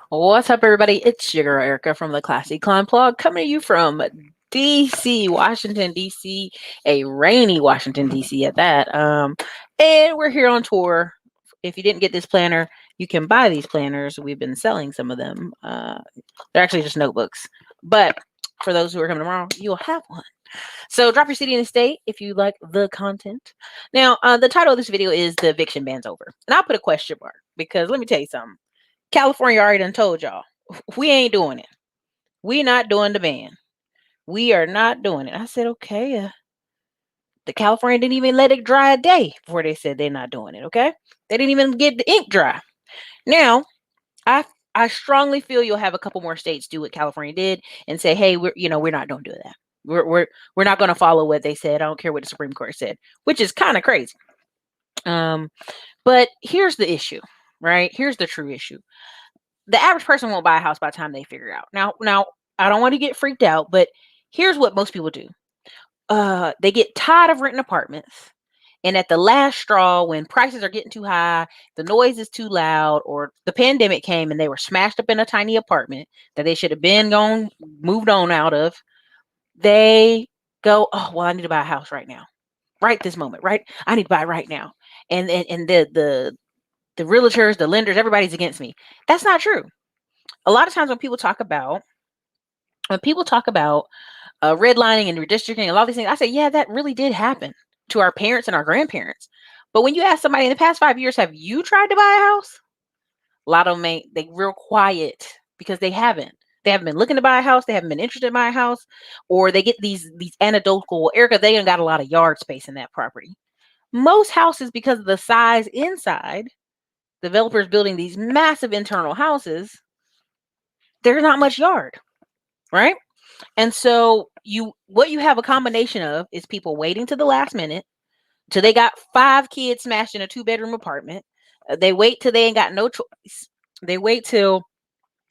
What's up, everybody? It's your girl Erica from the Classy Climb Blog, coming to you from DC, Washington, DC, a rainy Washington, DC at that. And we're here on tour. If you didn't get this planner, you can buy these planners. We've been selling some of them. They're actually just notebooks. But for those who are coming tomorrow, you'll have one. So drop your city and state if you like the content. Now, the title of this video is The Eviction Ban's Over. And I'll put a question mark because let me tell you something. California already done told y'all, we ain't doing it. We not doing the ban. We are not doing it. I said, okay. The California didn't even let it dry a day before they said they're not doing it, okay? They didn't even get the ink dry. Now, I strongly feel you'll have a couple more states do what California did and say, hey, we're not going to do that. We're not going to follow what they said. I don't care what the Supreme Court said, which is kind of crazy. But here's the issue, right? Here's the true issue. The average person won't buy a house by the time they figure out. Now, I don't want to get freaked out, but here's what most people do. They get tired of renting apartments. And at the last straw, when prices are getting too high, the noise is too loud, or the pandemic came and they were smashed up in a tiny apartment that they should have been moved on out of, they go, oh, well, I need to buy a house right now. Right this moment, right? I need to buy right now. And the realtors, the lenders, everybody's against me. That's not true. A lot of times when people talk about redlining and redistricting, a lot of these things, I say, yeah, that really did happen to our parents and our grandparents. But when you ask somebody in the past 5 years, have you tried to buy a house? A lot of them they real quiet because they haven't. They haven't been looking to buy a house. They haven't been interested in buying a house, or they get these anecdotal. Erica, they ain't got a lot of yard space in that property. Most houses, because of the size inside, developers building these massive internal houses, there's not much yard, right? And so what you have a combination of is people waiting to the last minute till they got 5 kids smashed in a 2-bedroom apartment. They wait till they ain't got no choice. They wait till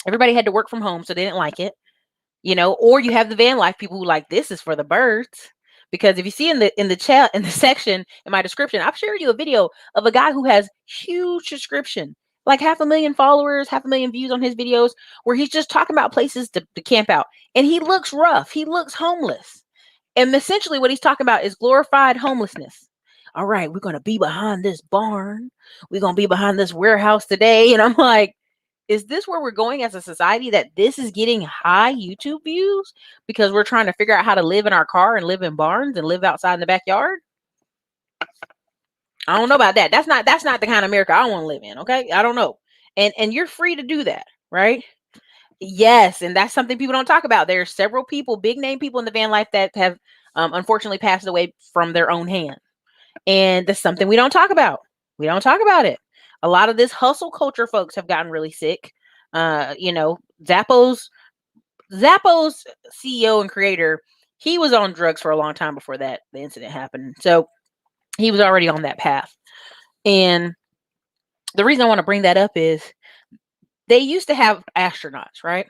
everybody had to work from home, so they didn't like it, or you have the van life people who like, this is for the birds. Because if you see in the chat, in the section, in my description, I've shared you a video of a guy who has huge subscription, like 500,000 followers, 500,000 views on his videos, where he's just talking about places to camp out. And he looks rough. He looks homeless. And essentially what he's talking about is glorified homelessness. All right, we're going to be behind this barn. We're going to be behind this warehouse today. And I'm like, is this where we're going as a society, that this is getting high YouTube views because we're trying to figure out how to live in our car and live in barns and live outside in the backyard? I don't know about that. That's not the kind of America I want to live in. Okay. I don't know. And you're free to do that. Right. Yes. And that's something people don't talk about. There are several people, big name people in the van life that have unfortunately passed away from their own hand. And that's something we don't talk about. We don't talk about it. A lot of this hustle culture folks have gotten really sick. Zappos CEO and creator, he was on drugs for a long time before the incident happened. So he was already on that path. And the reason I want to bring that up is they used to have astronauts, right?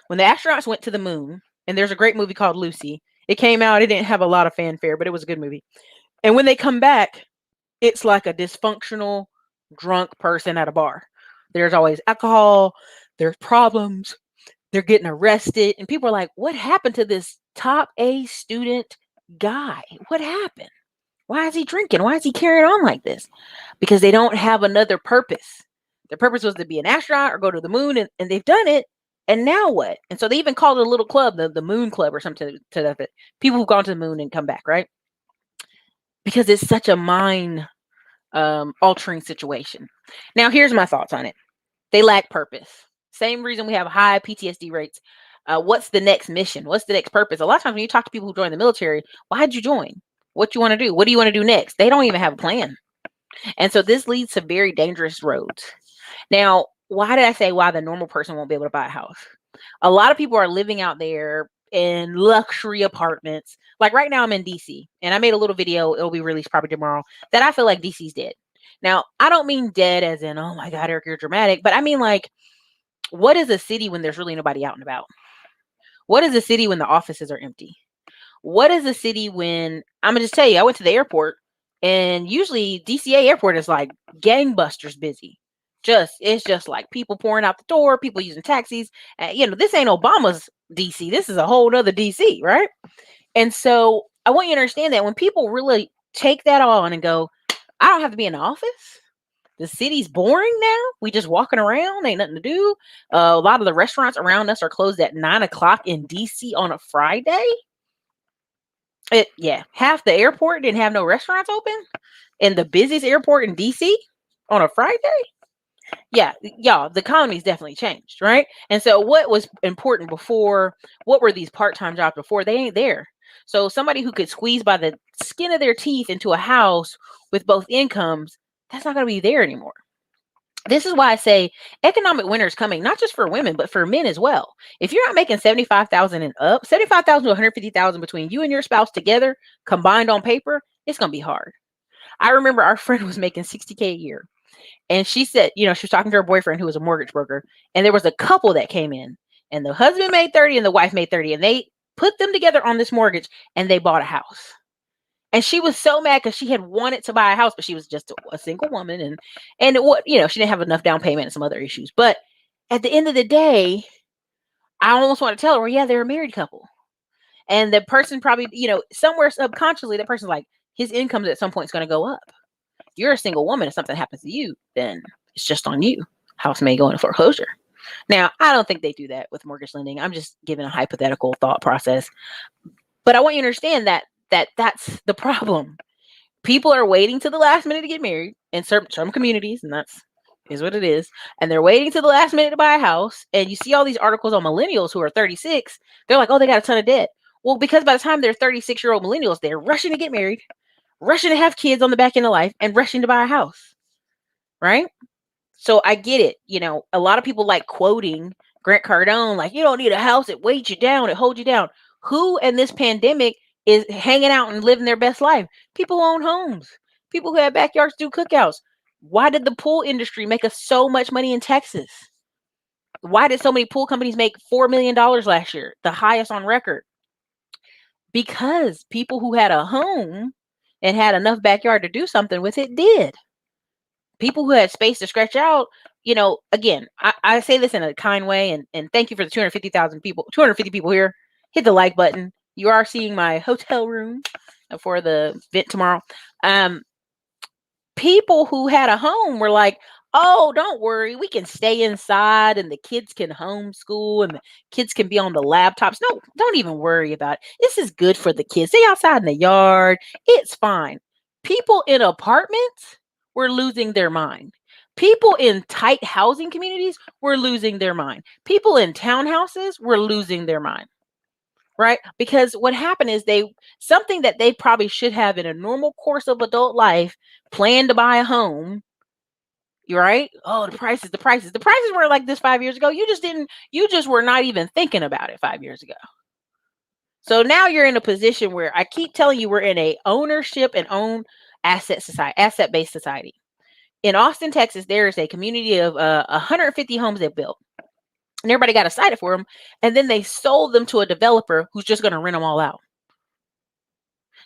When the astronauts went to the moon, and there's a great movie called Lucy. It came out, it didn't have a lot of fanfare, but it was a good movie. And when they come back, it's like a dysfunctional, drunk person at a bar. There's always alcohol, there's problems, they're getting arrested, and people are like, what happened to this top A student guy? What happened? Why is he drinking? Why is he carrying on like this? Because they don't have another purpose. Their purpose was to be an astronaut or go to the moon, and they've done it. And now what? And so they even called it a little club, the Moon Club or something to that. People who've gone to the moon and come back, right? Because it's such a mind altering situation. Now, here's my thoughts on it. They lack purpose. Same reason we have high PTSD rates. What's the next mission? What's the next purpose? A lot of times when you talk to people who join the military, why did you join? What you want to do? What do you want to do next? They don't even have a plan. And so this leads to very dangerous roads. Now, why did I say why the normal person won't be able to buy a house? A lot of people are living out there in luxury apartments. Like right now I'm in DC, and I made a little video, it'll be released probably tomorrow, that I feel like DC's dead. Now, I don't mean dead as in, oh my God, Eric, you're dramatic, but I mean like, what is a city when there's really nobody out and about? What is a city when the offices are empty? What is a city when, I'm gonna just tell you, I went to the airport, and usually DCA airport is like gangbusters busy. It's just like people pouring out the door, people using taxis. This ain't Obama's DC. This is a whole nother DC, right? And so I want you to understand that when people really take that on and go, I don't have to be in the office. The city's boring now. We just walking around, ain't nothing to do. A lot of the restaurants around us are closed at 9 o'clock in DC on a Friday. Half the airport didn't have no restaurants open, and the busiest airport in DC on a Friday. Yeah, y'all, the economy's definitely changed, right? And so what was important before, what were these part-time jobs before? They ain't there. So somebody who could squeeze by the skin of their teeth into a house with both incomes, that's not going to be there anymore. This is why I say economic winter is coming, not just for women, but for men as well. If you're not making 75,000 and up, 75,000 to 150,000 between you and your spouse together, combined on paper, it's going to be hard. I remember our friend was making 60K a year. And she said, she was talking to her boyfriend who was a mortgage broker. And there was a couple that came in, and the husband made 30 and the wife made 30. And they put them together on this mortgage and they bought a house. And she was so mad because she had wanted to buy a house, but she was just a single woman. And she didn't have enough down payment and some other issues. But at the end of the day, I almost want to tell her, well, yeah, they're a married couple. And the person probably, somewhere subconsciously, that person's like, his income at some point is going to go up. You're a single woman. If something happens to you, then it's just on you. House may go into foreclosure. Now, I don't think they do that with mortgage lending. I'm just giving a hypothetical thought process. But I want you to understand that's the problem. People are waiting to the last minute to get married in some communities, and is what it is. And they're waiting to the last minute to buy a house. And you see all these articles on millennials who are 36. They're like, oh, they got a ton of debt. Well, because by the time they're 36-year-old millennials, they're rushing to get married, rushing to have kids on the back end of life, and rushing to buy a house, right? So I get it. A lot of people like quoting Grant Cardone, like, you don't need a house. It weighs you down. It holds you down. Who in this pandemic is hanging out and living their best life? People who own homes, people who have backyards, do cookouts. Why did the pool industry make us so much money in Texas? Why did so many pool companies make $4 million last year, the highest on record? Because people who had a home and had enough backyard to do something with it did. People who had space to stretch out, again, I say this in a kind way, and thank you for the 250 people here. Hit the like button. You are seeing my hotel room for the event tomorrow. People who had a home were like, oh, don't worry, we can stay inside and the kids can homeschool and the kids can be on the laptops. No, don't even worry about it. This is good for the kids. Stay outside in the yard. It's fine. People in apartments were losing their mind. People in tight housing communities were losing their mind. People in townhouses were losing their mind. Right? Because what happened is something that they probably should have in a normal course of adult life, planned to buy a home. You're right. Oh, the prices. The prices weren't like this 5 years ago. You just were not even thinking about it 5 years ago. So now you're in a position where I keep telling you, we're in a ownership and own asset-based society. In Austin, Texas, there is a community of 150 homes they built. And everybody got excited for them. And then they sold them to a developer who's just going to rent them all out.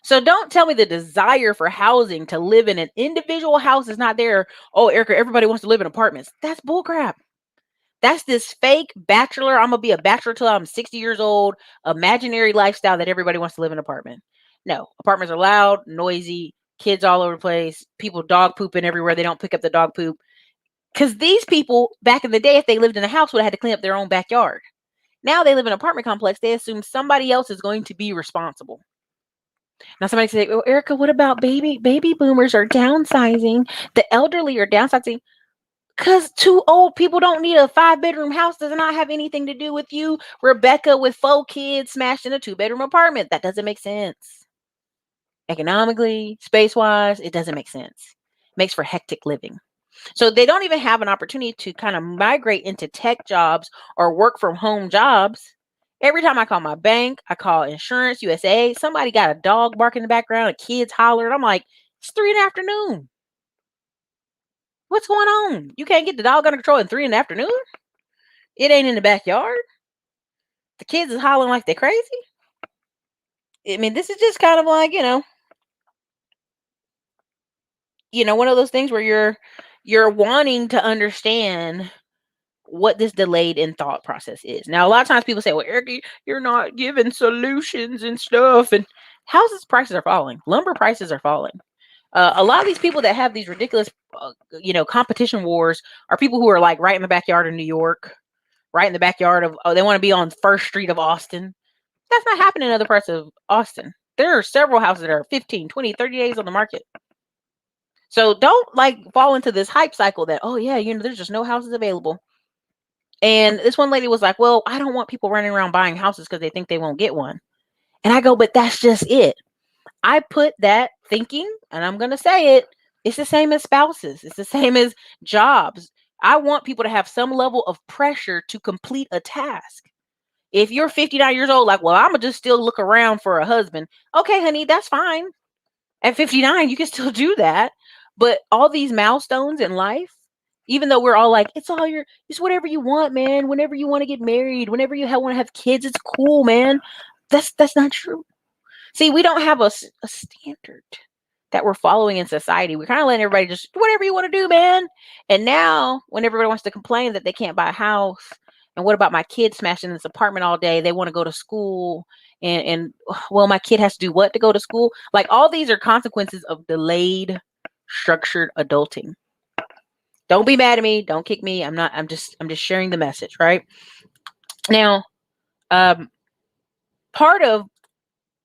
So don't tell me the desire for housing to live in an individual house is not there. Oh, Erica, everybody wants to live in apartments. That's bullcrap. That's this fake bachelor. I'm going to be a bachelor till I'm 60 years old, imaginary lifestyle that everybody wants to live in an apartment. No, apartments are loud, noisy, kids all over the place, people dog pooping everywhere. They don't pick up the dog poop. Because these people, back in the day, if they lived in a house, would have had to clean up their own backyard. Now they live in an apartment complex. They assume somebody else is going to be responsible. Now somebody say, well, Erica, what about baby boomers are downsizing? The elderly are downsizing. Because 2 old people don't need a 5-bedroom house does not have anything to do with you, Rebecca, with 4 kids smashed in a 2-bedroom apartment. That doesn't make sense. Economically, space-wise, it doesn't make sense. It makes for hectic living. So they don't even have an opportunity to kind of migrate into tech jobs or work from home jobs. Every time I call my bank, I call Insurance USA, somebody got a dog barking in the background, a kid's hollering. I'm like, it's 3 in the afternoon. What's going on? You can't get the dog under control at 3 in the afternoon? It ain't in the backyard. The kids is hollering like they're crazy. I mean, this is just kind of like, one of those things where you're wanting to understand what this delayed in thought process is. Now, a lot of times people say, well, Erica, you're not giving solutions and stuff. And houses prices are falling. Lumber prices are falling. A lot of these people that have these ridiculous, competition wars are people who are like right in the backyard of New York, right in the backyard of, they want to be on First Street of Austin. That's not happening in other parts of Austin. There are several houses that are 15, 20, 30 days on the market. So don't fall into this hype cycle that, oh yeah, there's just no houses available. And this one lady was like, well, I don't want people running around buying houses because they think they won't get one. And I go, but that's just it. I put that thinking, and I'm going to say it, it's the same as spouses. It's the same as jobs. I want people to have some level of pressure to complete a task. If you're 59 years old, well, I'm going to just still look around for a husband. Okay, honey, that's fine. At 59, you can still do that. But all these milestones in life, even though we're all like, it's whatever you want, man. Whenever you want to get married, whenever you want to have kids, it's cool, man. That's not true. See, we don't have a standard that we're following in society. We're kind of letting everybody just do whatever you want to do, man. And now when everybody wants to complain that they can't buy a house, and what about my kid smashing this apartment all day? They want to go to school, and well, my kid has to do what to go to school? All these are consequences of delayed structured adulting. Don't be mad at me. Don't kick me. I'm just sharing the message, right? Now, part of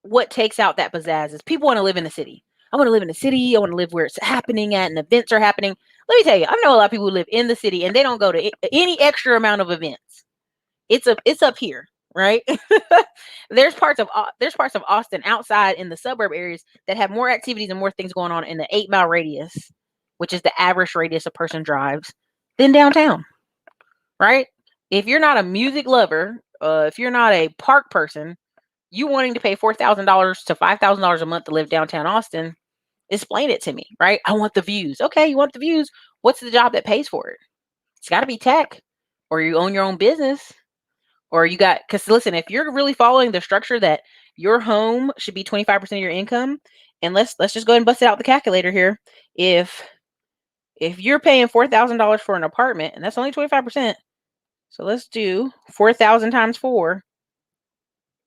what takes out that pizzazz is people want to live in the city. I want to live in the city. I want to live where it's happening at and events are happening. Let me tell you, I know a lot of people who live in the city and they don't go to any extra amount of events. It's up here, right? There's parts of Austin outside in the suburb areas that have more activities and more things going on in the 8-mile radius, which is the average radius a person drives, than downtown, right? If you're not a music lover, if you're not a park person, you wanting to pay $4,000 to $5,000 a month to live downtown Austin, explain it to me, right? I want the views. Okay, you want the views. What's the job that pays for it? It's got to be tech, or you own your own business, or because listen, if you're really following the structure that your home should be 25% of your income, and let's just go ahead and bust it out the calculator here. If you're paying $4,000 for an apartment, and that's only 25%, so let's do 4,000 times 4.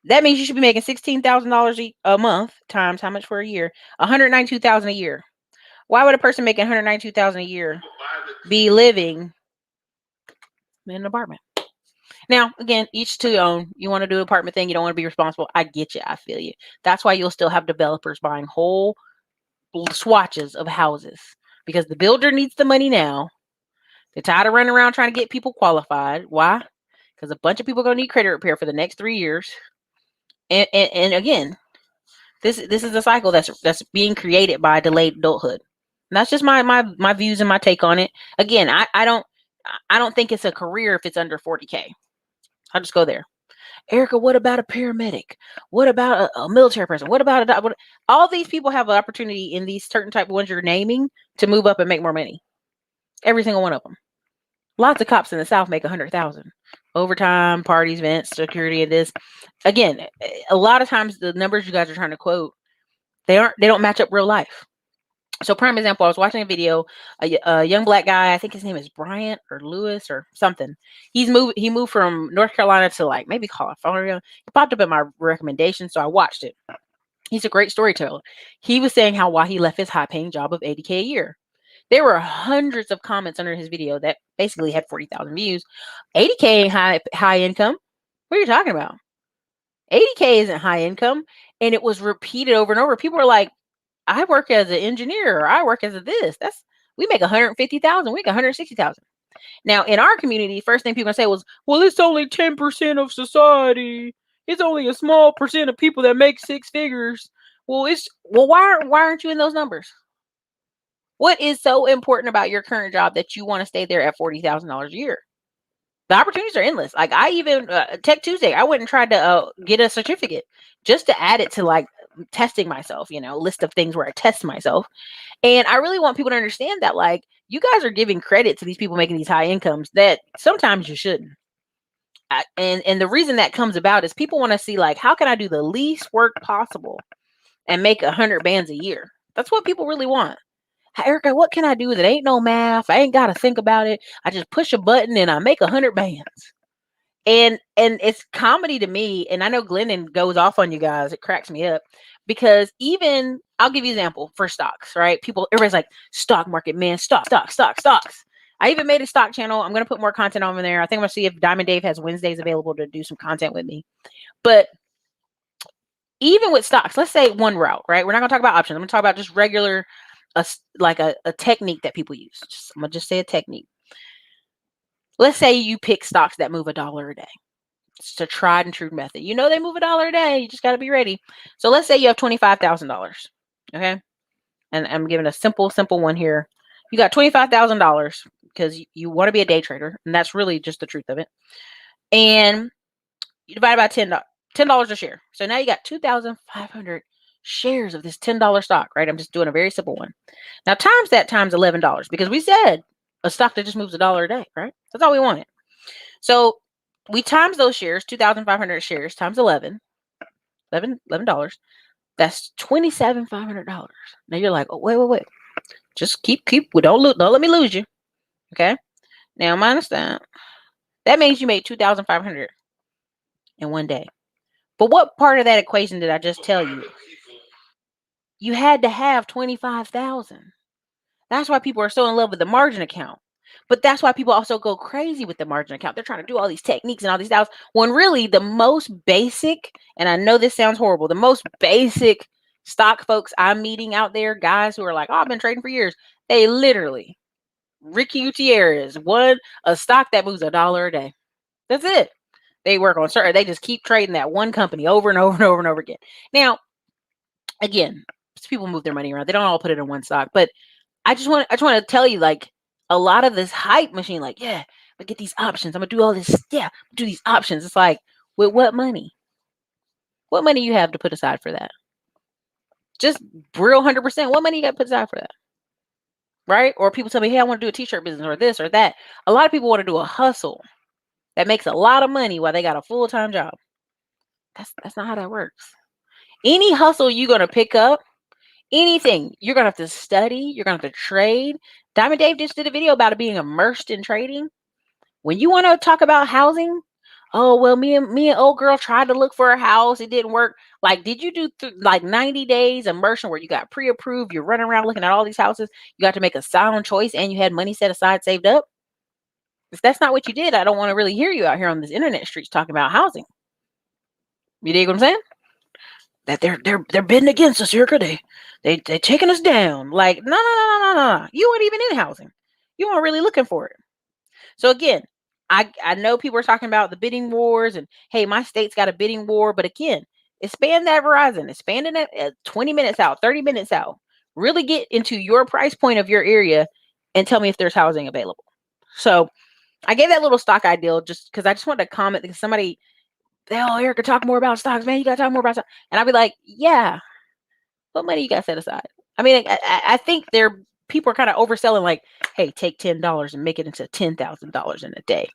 That means you should be making $16,000 a month times how much for a year? $192,000 a year. Why would a person making $192,000 a year be living in an apartment? Now, again, each to your own. You want to do an apartment thing. You don't want to be responsible. I get you. I feel you. That's why you'll still have developers buying whole swatches of houses, because the builder needs the money now. They're tired of running around trying to get people qualified. Why? Because a bunch of people are going to need credit repair for the next 3 years. And again, this is a cycle that's being created by delayed adulthood. And that's just my views and my take on it. Again, I don't think it's a career if it's under 40K. I'll just go there. Erica, what about a paramedic? What about a military person? What about all these people have an opportunity in these certain type of ones you're naming to move up and make more money. Every single one of them. Lots of cops in the South make $100,000. Overtime, parties, events, security, and this. Again, a lot of times the numbers you guys are trying to quote, they don't match up real life. So prime example, I was watching a video, a young black guy, I think his name is Bryant or Lewis or something. He moved from North Carolina to maybe California. He popped up in my recommendation, so I watched it. He's a great storyteller. He was saying how why he left his high paying job of $80K a year. There were hundreds of comments under his video that basically had 40,000 views. $80K ain't high income. What are you talking about? $80K isn't high income. And it was repeated over and over. People were like, I work as an engineer, or I work as a this. We make $150,000. We make $160,000. Now, in our community, first thing people say was, well, it's only 10% of society. It's only a small percent of people that make 6 figures. Well, why aren't you in those numbers? What is so important about your current job that you want to stay there at $40,000 a year? The opportunities are endless. I even Tech Tuesday, I went and tried to get a certificate just to add it to testing myself, list of things where I test myself. And I really want people to understand that you guys are giving credit to these people making these high incomes that sometimes you shouldn't. And the reason that comes about is people want to see how can I do the least work possible and make 100 bands a year? That's what people really want. Erica, what can I do? That ain't no math. I ain't got to think about it. I just push a button and I make 100 bands. And it's comedy to me. And I know Glennon goes off on you guys. It cracks me up because even I'll give you an example for stocks, right? Everybody's like, stock market, man, stocks. I even made a stock channel. I'm going to put more content on there. I think I'm going to see if Diamond Dave has Wednesdays available to do some content with me. But even with stocks, let's say one route, right? We're not going to talk about options. I'm going to talk about just regular, a technique that people use. I'm going to just say a technique. Let's say you pick stocks that move $1 a day. It's a tried and true method. You know they move $1 a day. You just got to be ready. So let's say you have $25,000. Okay. And I'm giving a simple one here. You got $25,000 because you want to be a day trader. And that's really just the truth of it. And you divide by $10 a share. So now you got 2,500 shares of this $10 stock, right? I'm just doing a very simple one. Now times that times $11 because we said a stock that just moves $1 a day, right? That's all we wanted. So we times those shares, 2,500 shares times $11. That's $27,500. Now you're like, oh, wait. Just keep. Don't let me lose you. Okay. Now minus that. That means you made 2,500 in one day. But what part of that equation did I just tell you? You had to have 25,000. That's why people are so in love with the margin account. But that's why people also go crazy with the margin account. They're trying to do all these techniques and all these styles when really the most basic, and I know this sounds horrible, the most basic stock folks I'm meeting out there, guys who are like, oh, I've been trading for years. They literally, Ricky Gutierrez, a stock that moves $1 a day. That's it. They work on certain, they just keep trading that one company over and over and over and over again. Now, again, people move their money around. They don't all put it in one stock, but I just want to tell you, like, a lot of this hype machine, like, yeah, but get these options. I'm gonna do all this. Yeah, do these options. It's like, with what money? What money you have to put aside for that? Just real 100%. What money you got to put aside for that? Right? Or people tell me, hey, I want to do a t-shirt business or this or that. A lot of people want to do a hustle that makes a lot of money while they got a full-time job. That's not how that works. Any hustle you're gonna pick up, anything, you're gonna have to study. You're gonna have to trade. Diamond Dave just did a video about it being immersed in trading. When you want to talk about housing, oh well, me and old girl tried to look for a house, it didn't work. Like, did you do like 90 days immersion where you got pre-approved, you're running around looking at all these houses, you got to make a sound choice, and you had money set aside, saved up? If that's not what you did, I don't want to really hear you out here on this internet streets talking about housing. You dig what I'm saying? That they're bidding against us, Erica. They taking us down. Like, no. You weren't even in housing. You weren't really looking for it. So again, I know people are talking about the bidding wars and, hey, my state's got a bidding war. But again, expand that horizon, expand it at 20 minutes out, 30 minutes out. Really get into your price point of your area and tell me if there's housing available. So I gave that little stock ideal just because I just wanted to comment because somebody, oh, Erica, talk more about stocks, man. You got to talk more about stocks. And I'd be like, yeah, what money you got set aside? I mean, I think people are kind of overselling, like, hey, take $10 and make it into $10,000 in a day.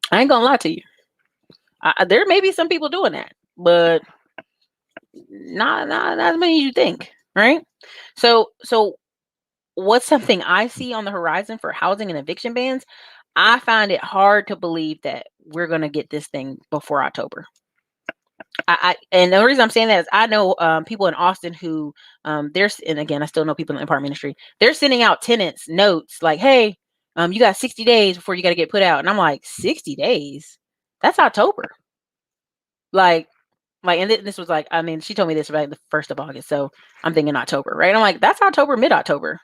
I ain't gonna lie to you. There may be some people doing that, but not as many as you think, right? So what's something I see on the horizon for housing and eviction bans? I find it hard to believe that we're gonna get this thing before October. And the reason I'm saying that is I know people in Austin who and again, I still know people in the apartment industry. They're sending out tenants notes like, hey, you got 60 days before you got to get put out. And I'm like, 60 days? That's October. Like, and this was like, I mean, she told me this right the 1st of August. So I'm thinking October, right? I'm like, that's October, mid-October.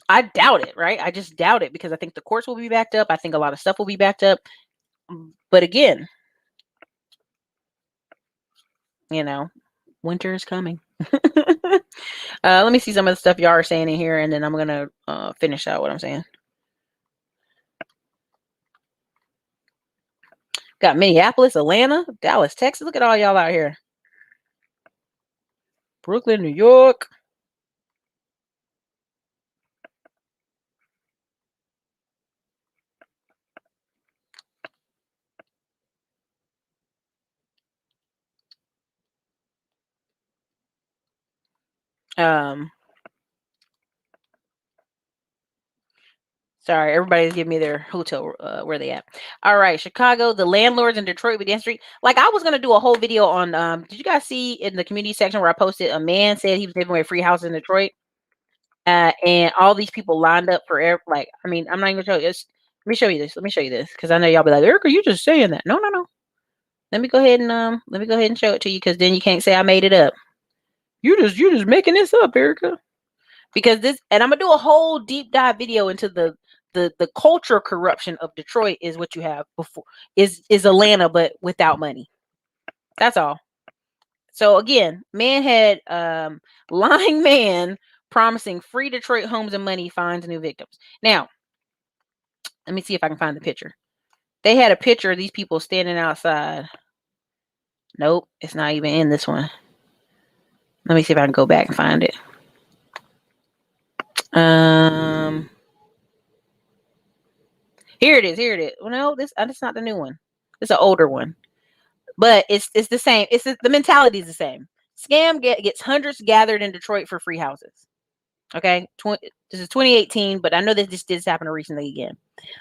I doubt it, right? I just doubt it because I think the courts will be backed up. I think a lot of stuff will be backed up. But again, winter is coming. Let me see some of the stuff y'all are saying in here, and then I'm gonna finish out what I'm saying. Got Minneapolis, Atlanta, Dallas, Texas. Look at all y'all out here. Brooklyn, New York. Sorry, everybody's giving me their hotel, where they at. All right, Chicago, the landlords in Detroit with the street. Like, I was gonna do a whole video on. Did you guys see in the community section where I posted a man said he was giving away free houses in Detroit, and all these people lined up for like, I mean, I'm not even showing you. Let me show you this. Let me show you this because I know y'all be like, Erica, you just saying that. No, no, no. Let me go ahead and show it to you because then you can't say I made it up. You're just making this up, Erica. Because this, and I'm gonna do a whole deep dive video into the culture corruption of Detroit is what you have before is Atlanta, but without money. That's all. So again, man had lying man promising free Detroit homes and money finds new victims. Now, let me see if I can find the picture. They had a picture of these people standing outside. Nope, it's not even in this one. Let me see if I can go back and find it. Here it is. Here it is. Well, no, this is not the new one. It's an older one, but it's the same. It's the mentality is the same. Scam gets hundreds gathered in Detroit for free houses. Okay, this is 2018, but I know that this did happen recently again.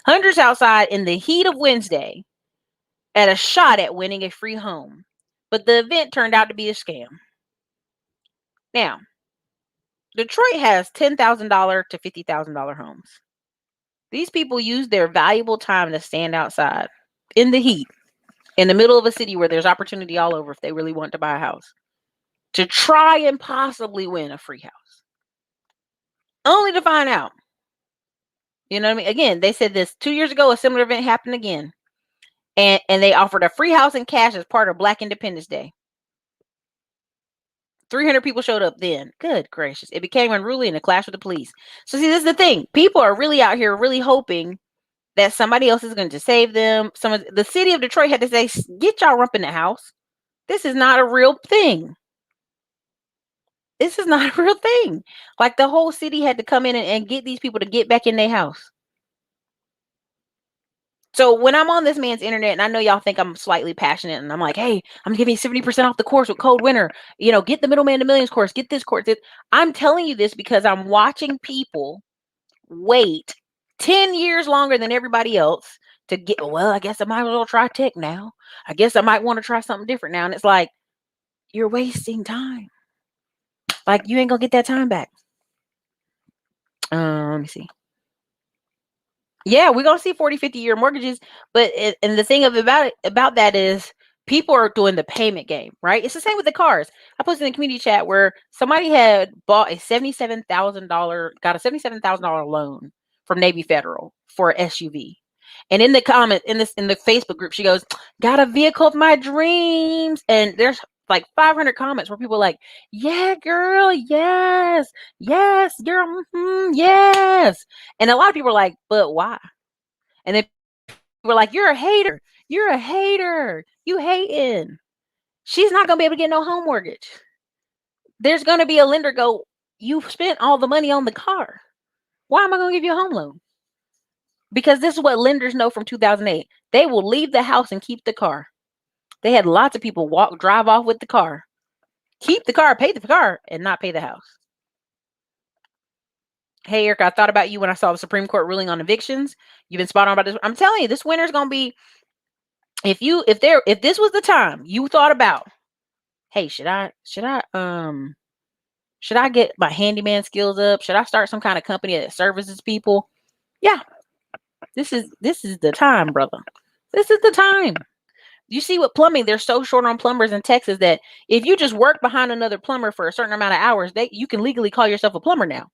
Hundreds outside in the heat of Wednesday at a shot at winning a free home, but the event turned out to be a scam. Now, Detroit has $10,000 to $50,000 homes. These people use their valuable time to stand outside in the heat, in the middle of a city where there's opportunity all over if they really want to buy a house, to try and possibly win a free house. Only to find out. You know what I mean? Again, they said this 2 years ago, a similar event happened again. And they offered a free house in cash as part of Black Independence Day. 300 people showed up then. Good gracious. It became unruly in a clash with the police. So see, this is the thing. People are really out here really hoping that somebody else is going to save them. The city of Detroit had to say, get y'all rump in the house. This is not a real thing. This is not a real thing. Like, the whole city had to come in and get these people to get back in their house. So when I'm on this man's internet, and I know y'all think I'm slightly passionate, and I'm like, hey, I'm giving you 70% off the course with code winner. You know, get the Middleman to Millions course, get this course. I'm telling you this because I'm watching people wait 10 years longer than everybody else to get, well, I guess I might as well try tech now. I guess I might want to try something different now. And it's like, you're wasting time. Like, you ain't gonna get that time back. Let me see. Yeah, we're gonna see 40, 50-year mortgages, but and the thing about that is people are doing the payment game, right? It's the same with the cars. I posted in the community chat where somebody had bought got a $77,000 loan from Navy Federal for an SUV. And in the comment in the Facebook group, she goes, got a vehicle of my dreams. And there's like 500 comments where people are like, yeah, girl, yes, girl, yes. And a lot of people are like, but why? And then people are like, you're a hater. You hating. She's not going to be able to get no home mortgage. There's going to be a lender go, you spent all the money on the car. Why am I going to give you a home loan? Because this is what lenders know from 2008. They will leave the house and keep the car. They had lots of people drive off with the car, keep the car, pay the car, and not pay the house. Hey, Erica, I thought about you when I saw the Supreme Court ruling on evictions. You've been spot on about this. I'm telling you, this winter's going to be, if this was the time you thought about, hey, should I get my handyman skills up? Should I start some kind of company that services people? Yeah. This is the time, brother. This is the time. You see what plumbing, they're so short on plumbers in Texas that if you just work behind another plumber for a certain amount of hours, you can legally call yourself a plumber now.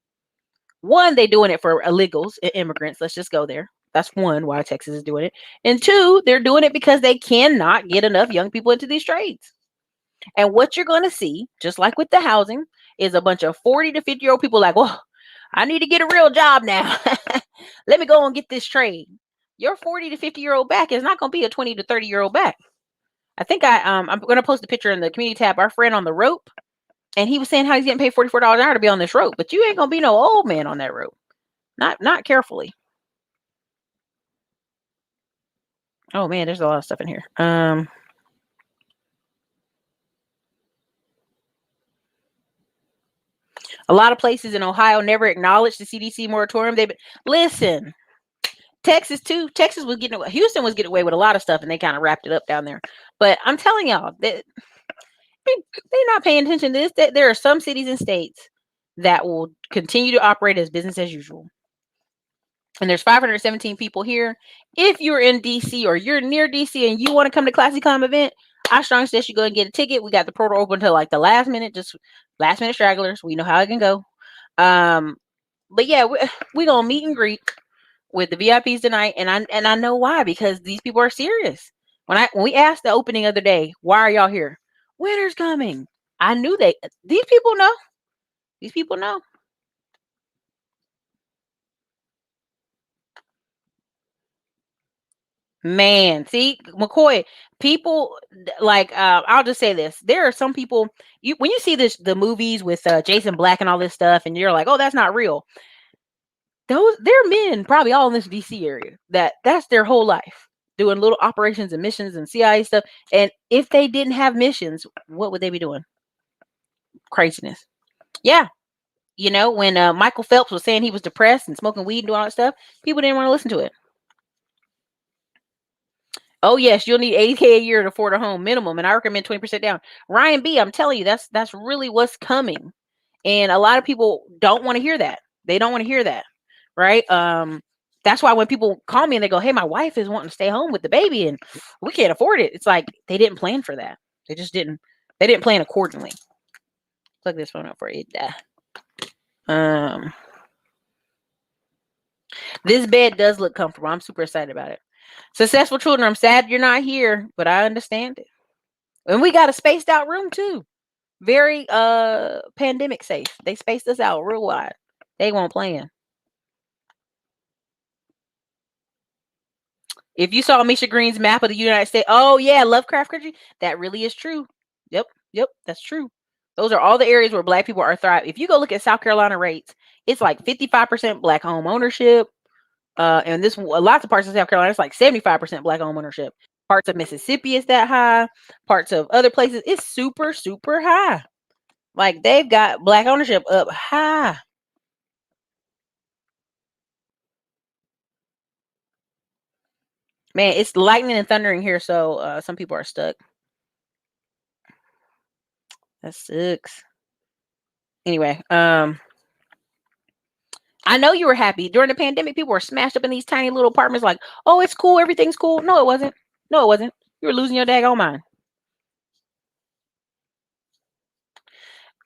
One, they're doing it for illegals, immigrants. Let's just go there. That's one, why Texas is doing it. And two, they're doing it because they cannot get enough young people into these trades. And what you're going to see, just like with the housing, is a bunch of 40 to 50-year-old people like, well, I need to get a real job now. Let me go and get this trade. Your 40 to 50-year-old back is not going to be a 20 to 30-year-old back. I think I'm going to post a picture in the community tab. Our friend on the rope, and he was saying how he's getting paid $44 an hour to be on this rope, but you ain't going to be no old man on that rope. Not carefully. Oh man, there's a lot of stuff in here. A lot of places in Ohio never acknowledged the CDC moratorium. Listen, Texas too. Texas was getting away. Houston was getting away with a lot of stuff, and they kind of wrapped it up down there. But I'm telling y'all that they're not paying attention to this. That there are some cities and states that will continue to operate as business as usual. And there's 517 people here. If you're in DC or you're near DC and you want to come to ClassyCon event, I strongly suggest you go and get a ticket. We got the portal open until like the last minute, just last minute stragglers. We know how it can go. But yeah, we gonna meet and greet with the VIPs tonight, and I know why, because these people are serious. When we asked the opening of the day, why are y'all here? Winter's coming. I knew these people know. These people know. Man, see, McCoy, people like I'll just say this. There are some people when you see the movies with Jason Black and all this stuff, and you're like, oh, that's not real. They're men probably all in this DC area that's their whole life, doing little operations and missions and CIA stuff. And if they didn't have missions, what would they be doing? Craziness. Yeah. You know, when Michael Phelps was saying he was depressed and smoking weed and doing all that stuff, people didn't want to listen to it. Oh yes, you'll need $80K a year to afford a home minimum, and I recommend 20% down. Ryan B, I'm telling you, that's really what's coming, and a lot of people don't want to hear that. They don't want to hear that, right? That's why when people call me and they go, "Hey, my wife is wanting to stay home with the baby, and we can't afford it," it's like they didn't plan for that. They just didn't. They didn't plan accordingly. Plug this phone up for you. This bed does look comfortable. I'm super excited about it. Successful children, I'm sad you're not here, but I understand it. And we got a spaced out room too. Very pandemic safe. They spaced us out real wide. They won't plan. If you saw Misha Green's map of the United States, oh yeah, Lovecraft Country, that really is true. Yep, that's true. Those are all the areas where Black people are thriving. If you go look at South Carolina rates, it's like 55% Black home ownership. And lots of parts of South Carolina, it's like 75% Black home ownership. Parts of Mississippi is that high. Parts of other places, it's super, super high. Like they've got Black ownership up high. Man, it's lightning and thundering here, so some people are stuck. That sucks. Anyway, I know you were happy during the pandemic. People were smashed up in these tiny little apartments, like, oh, it's cool, everything's cool. No, it wasn't. No, it wasn't. You were losing your daggone mind.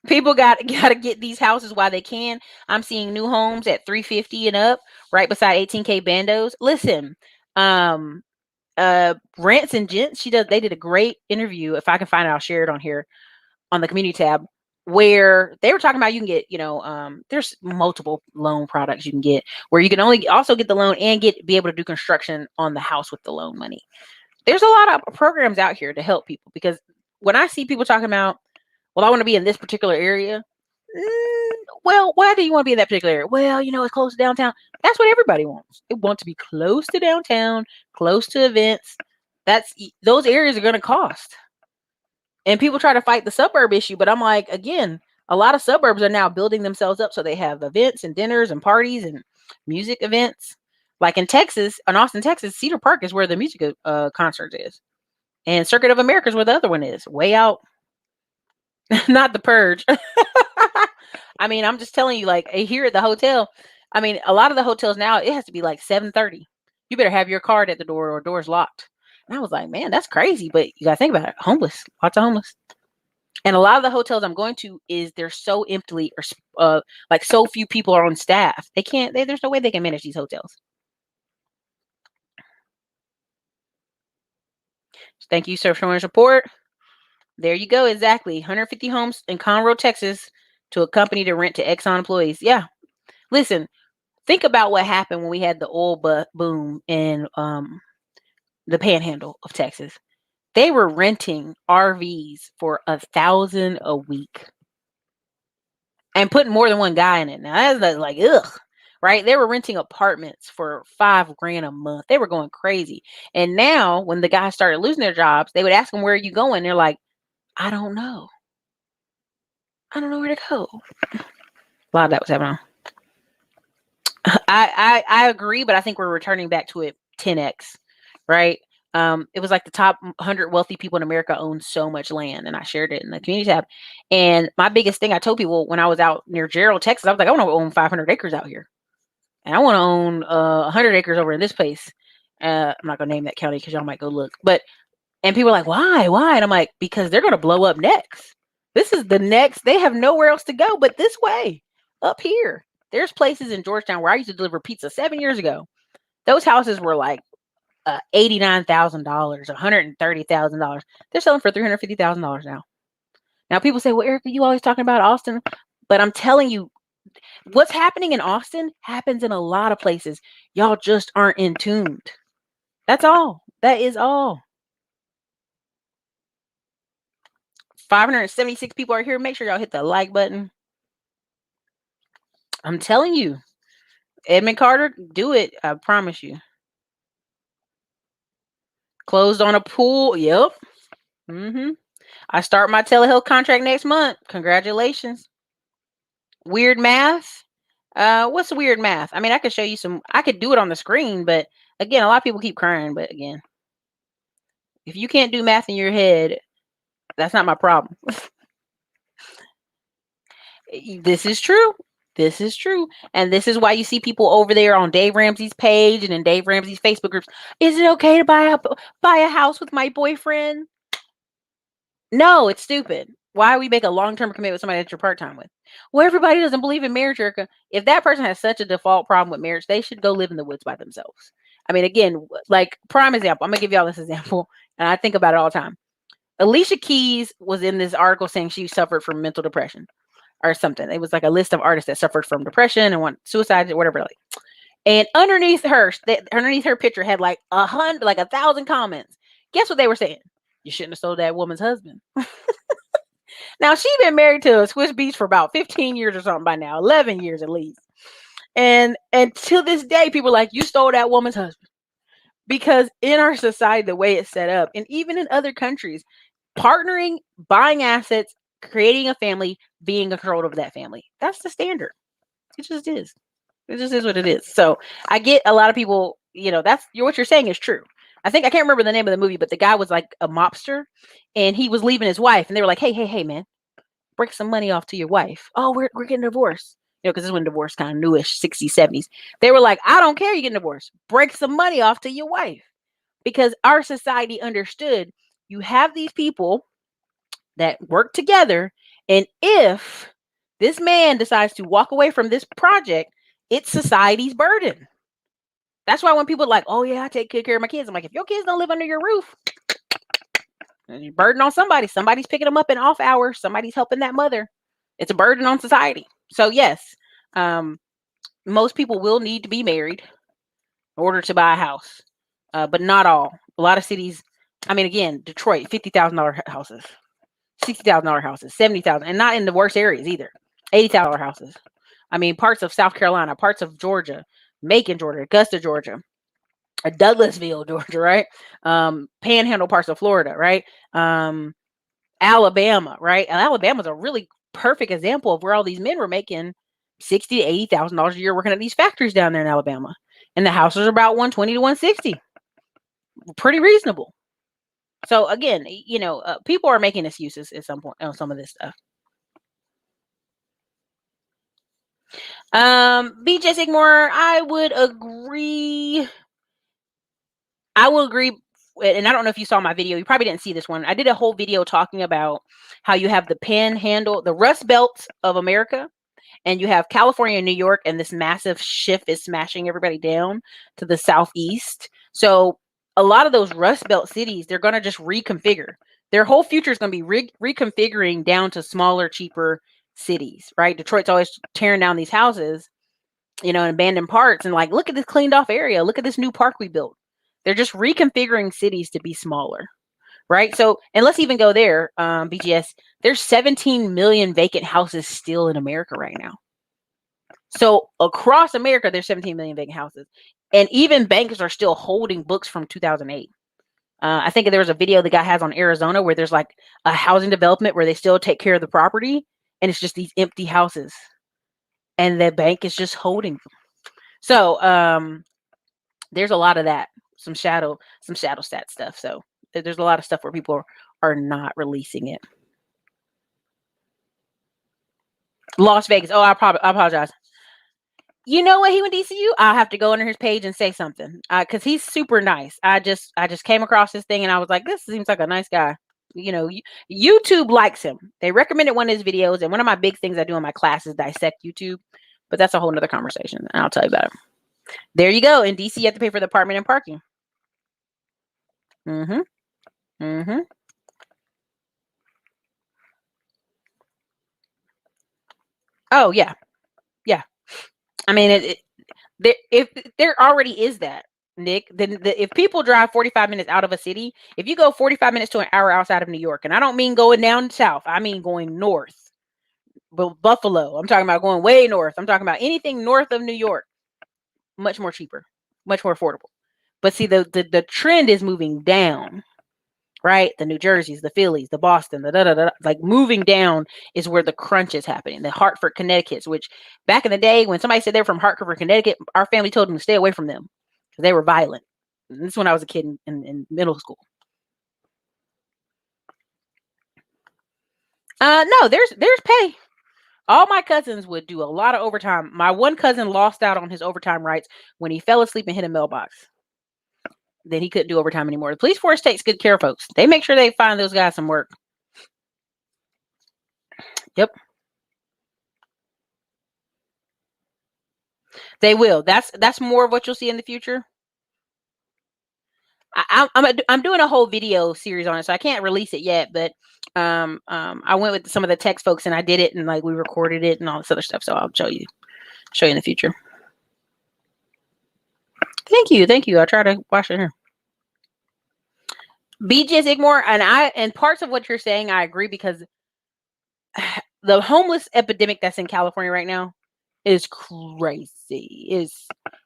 People gotta get these houses while they can. I'm seeing new homes at 350 and up, right beside 18K bandos. Listen, Rants and Gents, they did a great interview. If I can find it, I'll share it on here on the community tab, where they were talking about you can get, there's multiple loan products you can get where you can also get the loan and be able to do construction on the house with the loan money. There's a lot of programs out here to help people, because when I see people talking about, well, I want to be in this particular area. Well, why do you want to be in that particular area? Well, it's close to downtown. That's what everybody wants. They want to be close to downtown, close to events. Those areas are going to cost. And people try to fight the suburb issue, but I'm like, again, a lot of suburbs are now building themselves up so they have events and dinners and parties and music events. Like in Austin, Texas, Cedar Park is where the music concert is. And Circuit of America is where the other one is, way out. Not the Purge. I mean, I'm just telling you, like here at the hotel, I mean, a lot of the hotels now, it has to be like 7:30. You better have your card at the door or door's locked. And I was like, man, that's crazy. But you got to think about it. Homeless, lots of homeless. And a lot of the hotels I'm going to they're so empty, or like so few people are on staff. There's no way they can manage these hotels. Thank you, sir, for showing support. There you go. Exactly. 150 homes in Conroe, Texas, to a company to rent to Exxon employees. Yeah. Listen, think about what happened when we had the oil boom in the panhandle of Texas. They were renting RVs for $1,000 a week and putting more than one guy in it. Now that's like, ugh, right? They were renting apartments for $5,000 a month. They were going crazy. And now when the guys started losing their jobs, they would ask them, where are you going? They're like, I don't know. I don't know where to go. A lot of that was happening. I agree, but I think we're returning back to it 10x, right? It was like the top 100 wealthy people in America own so much land, and I shared it in the community tab. And my biggest thing I told people when I was out near Gerald, Texas, I was like, I want to own 500 acres out here, and I want to own 100 acres over in this place. I'm not gonna name that county because y'all might go look, but and people are like, why? And I'm like, because they're gonna blow up next. This is the next. They have nowhere else to go but this way, up here. There's places in Georgetown where I used to deliver pizza 7 years ago. Those houses were like $89,000, $130,000. They're selling for $350,000 now. Now people say, well, Erica, you always talking about Austin, but I'm telling you, what's happening in Austin happens in a lot of places. Y'all just aren't in tuned. That's all. That is all. 576 people are here. Make sure y'all hit the like button. I'm telling you, Edmund Carter, do it. I promise you. Closed on a pool. Yep. I start my telehealth contract next month. Congratulations. Weird math. What's weird math? I mean, I could show you some. I could do it on the screen, but again, a lot of people keep crying. But again, if you can't do math in your head, that's not my problem. This is true. This is true. And this is why you see people over there on Dave Ramsey's page and in Dave Ramsey's Facebook groups. Is it okay to buy a house with my boyfriend? No, it's stupid. Why we make a long-term commitment with somebody that you're part-time with? Well, everybody doesn't believe in marriage, Erica. If that person has such a default problem with marriage, they should go live in the woods by themselves. I mean, again, like prime example, I'm going to give y'all this example, and I think about it all the time. Alicia Keys was in this article saying she suffered from mental depression or something. It was like a list of artists that suffered from depression and want suicide or whatever. Like, and underneath her picture had like 1,000 comments. Guess what they were saying? You shouldn't have sold that woman's husband. Now, she's been married to Swiss Beach for about 15 years or something by now, 11 years at least. And to this day, people are like, you stole that woman's husband. Because in our society, the way it's set up, and even in other countries, partnering, buying assets, creating a family, being controlled over that family. That's the standard. It just is. It just is what it is. So I get a lot of people, that's what you're saying is true. I can't remember the name of the movie, but the guy was like a mobster and he was leaving his wife and they were like, hey, man, break some money off to your wife. Oh, we're getting divorced. Because this is when divorce kind of newish, 60s, 70s. They were like, I don't care you're getting divorced. Break some money off to your wife. Because our society understood you have these people that work together. And if this man decides to walk away from this project, it's society's burden. That's why when people are like, oh, yeah, I take good care of my kids. I'm like, if your kids don't live under your roof, you're burden on somebody. Somebody's picking them up in off hours. Somebody's helping that mother. It's a burden on society. So, yes, most people will need to be married in order to buy a house, but not all. A lot of cities, I mean, again, Detroit, $50,000 houses, $60,000 houses, $70,000, and not in the worst areas either. $80,000 houses. I mean, parts of South Carolina, parts of Georgia, Macon, Georgia, Augusta, Georgia, Douglasville, Georgia, right? Panhandle parts of Florida, right? Alabama, right? And Alabama's a really perfect example of where all these men were making $60,000 to $80,000 a year working at these factories down there in Alabama, and the houses are about 120 to 160, pretty reasonable. So again, people are making excuses at some point on some of this stuff. BJ Sigmore, I would agree. And I don't know if you saw my video. You probably didn't see this one. I did a whole video talking about how you have the panhandle, the Rust Belt of America, and you have California and New York, and this massive Schiff is smashing everybody down to the southeast. So a lot of those Rust Belt cities, they're going to just reconfigure. Their whole future is going to be reconfiguring down to smaller, cheaper cities, right? Detroit's always tearing down these houses, and abandoned parts, and like, look at this cleaned off area. Look at this new park we built. They're just reconfiguring cities to be smaller, right? So, and let's even go there, BGS. There's 17 million vacant houses still in America right now. So across America, there's 17 million vacant houses. And even bankers are still holding books from 2008. I think there was a video the guy has on Arizona where there's like a housing development where they still take care of the property. And it's just these empty houses. And the bank is just holding them. So there's a lot of that, some shadow stat stuff. So there's a lot of stuff where people are not releasing it. Las Vegas. Oh, I apologize. You know what? He went to ECU. I'll have to go under his page and say something because he's super nice. I just came across this thing and I was like, this seems like a nice guy. You know, YouTube likes him. They recommended one of his videos, and one of my big things I do in my class is dissect YouTube, but that's a whole nother conversation, and I'll tell you about it. There you go. In DC, you have to pay for the apartment and parking. Oh yeah, yeah. I mean, if there already is that, Nick, then if people drive 45 minutes out of a city, if you go 45 minutes to an hour outside of New York, and I don't mean going down south, I mean going north, but Buffalo, I'm talking about going way north. I'm talking about anything north of New York, much more cheaper, much more affordable. But see, the trend is moving down, right? The New Jerseys, the Phillies, the Boston, like moving down is where the crunch is happening. The Hartford, Connecticut, which back in the day when somebody said they're from Hartford, Connecticut, our family told them to stay away from them because they were violent. And this is when I was a kid in middle school. No, there's pay. All my cousins would do a lot of overtime. My one cousin lost out on his overtime rights when he fell asleep and hit a mailbox. Then he couldn't do overtime anymore. The police force takes good care of folks. They make sure they find those guys some work. Yep. They will. That's more of what you'll see in the future. I'm doing a whole video series on it, so I can't release it yet. But I went with some of the tech folks and I did it, and like we recorded it and all this other stuff. So I'll show you in the future. Thank you. I'll try to watch it here. BJ's Igmore, and parts of what you're saying I agree, because the homeless epidemic that's in California right now is crazy.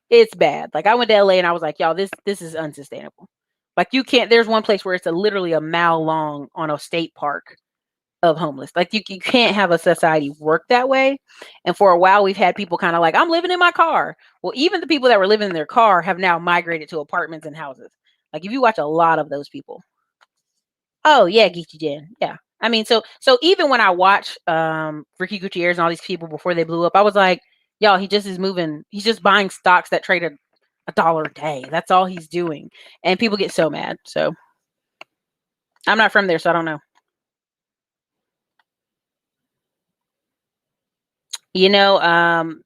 It's bad. Like I went to LA and I was like, y'all, this is unsustainable. Like you can't. There's one place where it's literally a mile long on a state park of homeless. Like you can't have a society work that way. And for a while, we've had people kind of like, I'm living in my car. Well, even the people that were living in their car have now migrated to apartments and houses. Like if you watch a lot of those people. Oh yeah, Geechee Jen. Yeah. I mean, so even when I watch Ricky Gutierrez and all these people before they blew up, I was like, y'all, he just is moving. He's just buying stocks that trade $1 a day. That's all he's doing. And people get so mad. So I'm not from there, so I don't know. You know, and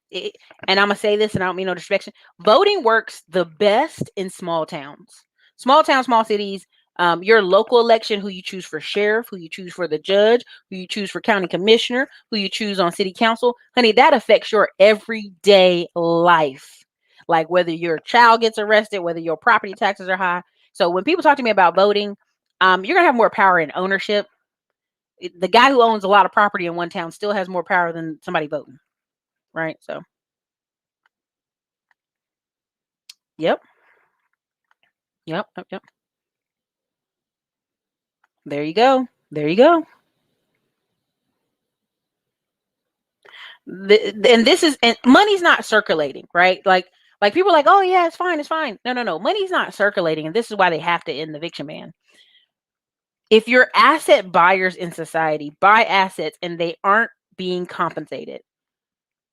I'm gonna say this, and I don't mean no disrespect. Voting works the best in small towns, small cities. Your local election, who you choose for sheriff, who you choose for the judge, who you choose for county commissioner, who you choose on city council, honey, that affects your everyday life. Like whether your child gets arrested, whether your property taxes are high. So when people talk to me about voting, you're gonna have more power in ownership. The guy who owns a lot of property in one town still has more power than somebody voting, right? So, yep. There you go. And this is, and money's not circulating, right? Like people are like, oh yeah, it's fine. No, money's not circulating, and this is why they have to end the eviction ban. If your asset buyers in society buy assets and they aren't being compensated,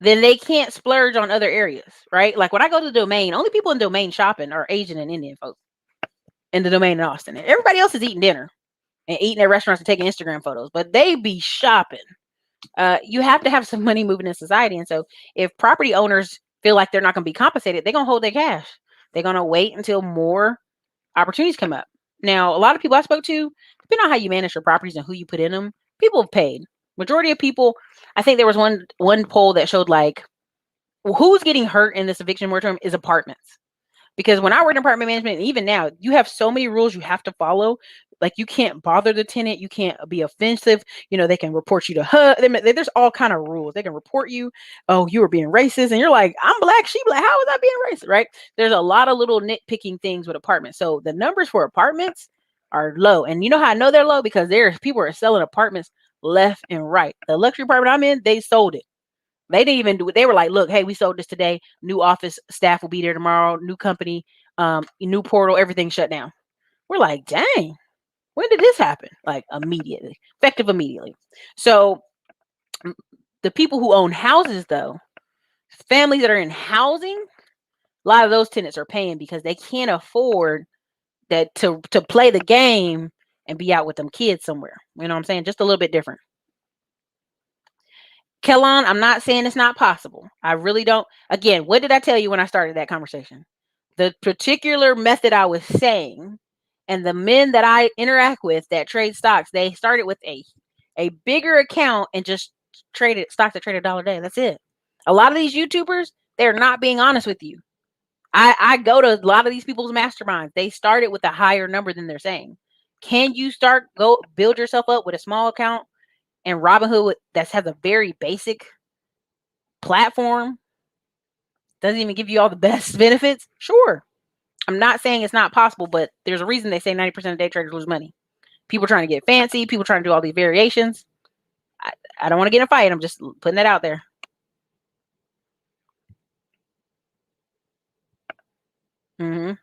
then they can't splurge on other areas, right? Like when I go to the Domain, only people in Domain shopping are Asian and Indian folks in the Domain in Austin. Everybody else is eating dinner and eating at restaurants and taking Instagram photos, but they be shopping. You have to have some money moving in society. And so if property owners feel like they're not going to be compensated, they're going to hold their cash. They're going to wait until more opportunities come up. Now, a lot of people I spoke to, depending on how you manage your properties and who you put in them, people have paid. Majority of people, I think there was one poll that showed like who's getting hurt in this eviction moratorium is apartments. Because when I worked in apartment management, and even now, you have so many rules you have to follow. Like you can't bother the tenant, you can't be offensive. You know, they can report you to HUD. There's all kind of rules. They can report you. Oh, you were being racist, and you're like, I'm black. She black. How was I being racist? Right? There's a lot of little nitpicking things with apartments. So the numbers for apartments are low, and you know how I know they're low? Because people are selling apartments left and right. The luxury apartment I'm in, they sold it. They didn't even do it. They were like, look, hey, we sold this today. New office staff will be there tomorrow. New company, new portal, everything shut down. We're like, dang, when did this happen? Like immediately, effective immediately. So the people who own houses, though, families that are in housing, a lot of those tenants are paying because they can't afford that to play the game and be out with them kids somewhere. You know what I'm saying? Just a little bit different. Kellon, I'm not saying it's not possible. I really don't. Again, what did I tell you when I started that conversation? The particular method I was saying, and the men that I interact with that trade stocks, they started with a bigger account and just traded stocks that trade $1 a day. That's it. A lot of these YouTubers, they're not being honest with you. I go to a lot of these people's masterminds. They started with a higher number than they're saying. Can you go build yourself up with a small account and Robinhood that has a very basic platform? Doesn't even give you all the best benefits? Sure. I'm not saying it's not possible, but there's a reason they say 90% of day traders lose money. People trying to get fancy, people trying to do all these variations. I don't want to get in a fight. I'm just putting that out there. Mm-hmm.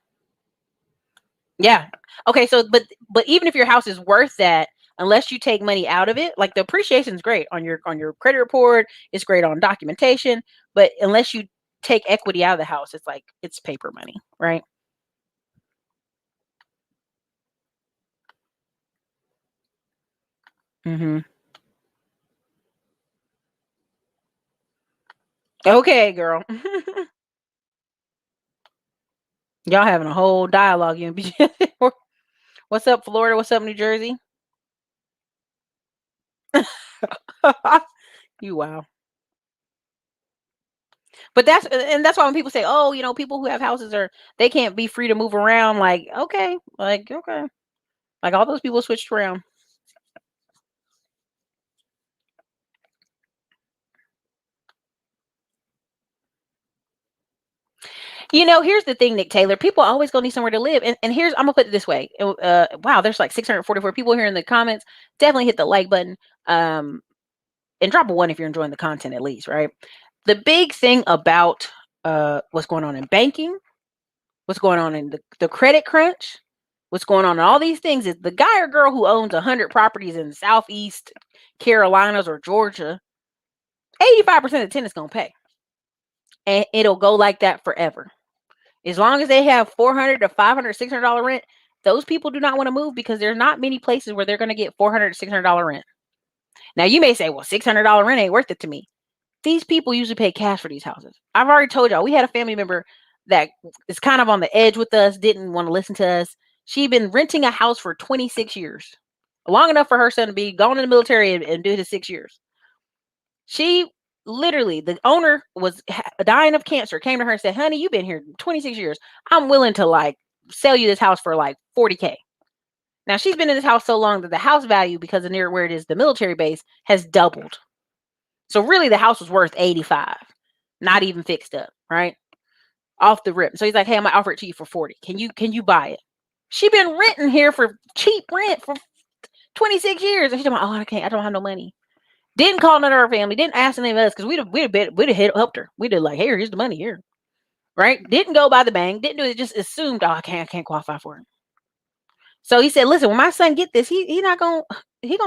Yeah. Okay. So, but even if your house is worth that, unless you take money out of it, like the appreciation is great on your credit report, it's great on documentation, but unless you take equity out of the house, it's like it's paper money, right? Mm-hmm. Okay, girl. Y'all having a whole dialogue, you and BJ. What's up, Florida? What's up, New Jersey? You wow. But that's why when people say, "Oh, people who have houses they can't be free to move around." Like, okay, like all those people switched around. Here's the thing, Nick Taylor. People always gonna need somewhere to live, and here's I'm gonna put it this way. Wow, there's like 644 people here in the comments. Definitely hit the like button, and drop a one if you're enjoying the content at least, right? The big thing about what's going on in banking, what's going on in the credit crunch, what's going on in all these things is the guy or girl who owns 100 properties in Southeast Carolinas or Georgia, 85% of the tenants gonna pay, and it'll go like that forever. As long as they have $400 to $500, $600 rent, those people do not want to move because there's not many places where they're going to get $400 to $600 rent. Now you may say, well, $600 rent ain't worth it to me. These people usually pay cash for these houses. I've already told y'all, we had a family member that is kind of on the edge with us, didn't want to listen to us. She'd been renting a house for 26 years, long enough for her son to be gone in the military and do his 6 years. She literally, the owner was dying of cancer, came to her and said, honey, you've been here 26 years. I'm willing to like sell you this house for like 40K. Now she's been in this house so long that the house value, because of near where it is, the military base, has doubled. So really the house was worth 85, not even fixed up, right? Off the rip. So he's like, hey, I'm gonna offer it to you for 40. Can you buy it? She been renting here for cheap rent for 26 years. And she's like, oh, I don't have no money. Didn't call none of her family. Didn't ask any of us because we'd have helped her. We'd have like, hey, here's the money here, right? Didn't go by the bank. Didn't do it. Just assumed, oh, I can't qualify for it. So he said, listen, when my son get this, he gonna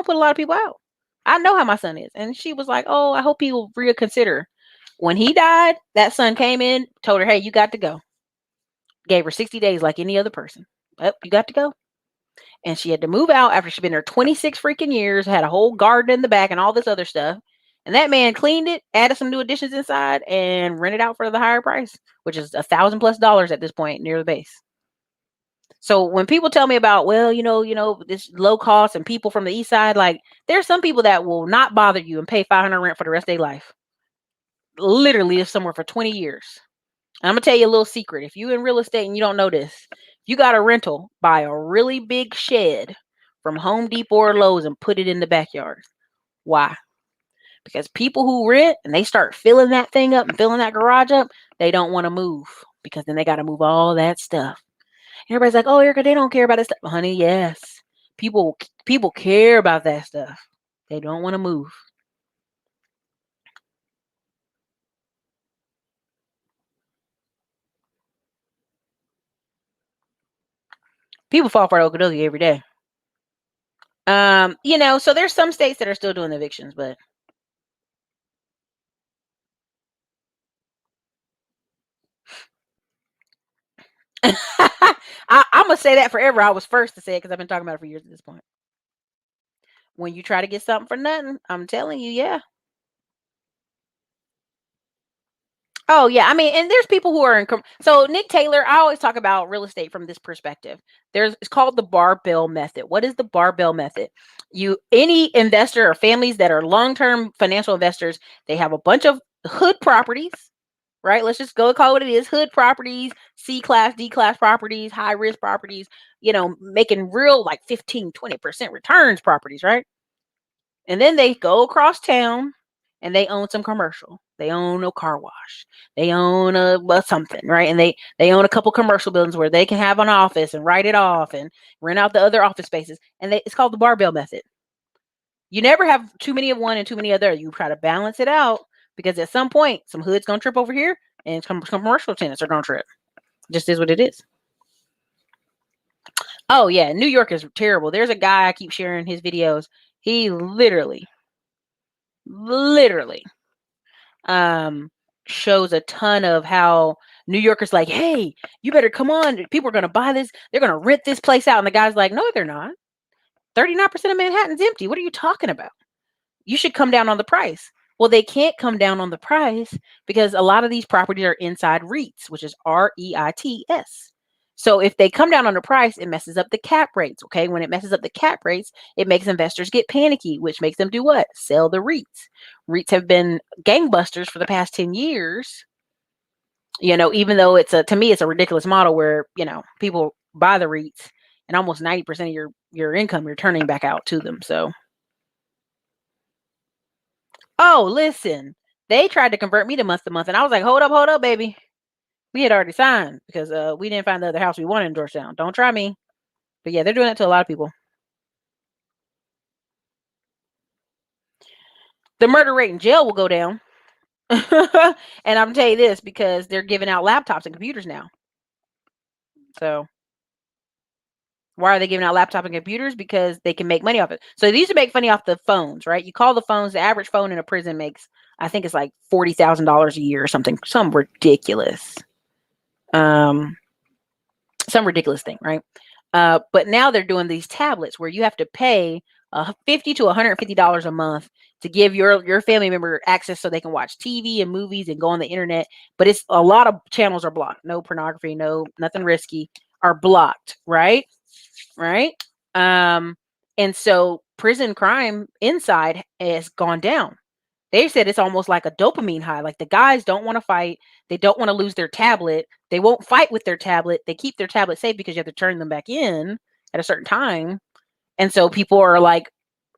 put a lot of people out. I know how my son is. And she was like, oh, I hope he will reconsider. When he died, that son came in, told her, hey, you got to go. Gave her 60 days like any other person. Well, you got to go. And she had to move out after she'd been there 26 freaking years, had a whole garden in the back and all this other stuff. And that man cleaned it, added some new additions inside, and rented out for the higher price, which is $1,000+ at this point near the base. So when people tell me about, well, this low cost and people from the east side, like there's some people that will not bother you and pay $500 rent for the rest of their life. Literally live somewhere for 20 years. And I'm gonna tell you a little secret. If you in real estate and you don't know this, you got a rental, buy a really big shed from Home Depot or Lowe's and put it in the backyard. Why? Because people who rent and they start filling that thing up and filling that garage up, they don't want to move because then they got to move all that stuff. Everybody's like, oh, Erica, they don't care about this stuff. Honey, yes. People care about that stuff. They don't want to move. People fall for okie every day. So there's some states that are still doing evictions, but I'm gonna say that forever. I was first to say it because I've been talking about it for years at this point. When you try to get something for nothing, I'm telling you, yeah. Oh yeah, I mean, and there's people who are so Nick Taylor. I always talk about real estate from this perspective. It's called the barbell method. What is the barbell method? Any investor or families that are long-term financial investors, they have a bunch of hood properties, right? Let's just go call it what it is: hood properties, C class, D class properties, high risk properties. Making real like 15-20% returns properties, right? And then they go across town and they own some commercial. They own a car wash. They own something, right? And they own a couple commercial buildings where they can have an office and write it off and rent out the other office spaces. And it's called the barbell method. You never have too many of one and too many other. You try to balance it out because at some point, some hood's gonna trip over here and some commercial tenants are gonna trip. Just is what it is. Oh yeah, New York is terrible. There's a guy I keep sharing his videos. He literally um shows a ton of how New Yorkers like, hey, you better come on. People are gonna buy this. They're gonna rent this place out. And the guy's like, no, they're not. 39% of Manhattan's empty. What are you talking about? You should come down on the price. Well, they can't come down on the price because a lot of these properties are inside REITs, which is REITs. So if they come down on the price, it messes up the cap rates. Okay. When it messes up the cap rates, it makes investors get panicky, which makes them do what? Sell the REITs. REITs have been gangbusters for the past 10 years. Even though to me, it's a ridiculous model where, people buy the REITs and almost 90% of your income you're turning back out to them. So, oh, listen, they tried to convert me to month, and I was like, hold up, baby. We had already signed because we didn't find the other house we wanted in Georgetown. Don't try me. But yeah, they're doing that to a lot of people. The murder rate in jail will go down. And I'm tell you this because they're giving out laptops and computers now. So why are they giving out laptop and computers? Because they can make money off it. So they used to make money off the phones, right? You call the phones. The average phone in a prison makes, I think it's like $40,000 a year or something. Some ridiculous thing, right? But now they're doing these tablets where you have to pay $50 to $150 a month to give your family member access so they can watch TV and movies and go on the internet. But it's a lot of channels are blocked. No pornography, nothing risky are blocked, right? Right. And so prison crime inside has gone down. They said it's almost like a dopamine high. Like the guys don't want to fight. They don't want to lose their tablet. They won't fight with their tablet. They keep their tablet safe because you have to turn them back in at a certain time. And so people are like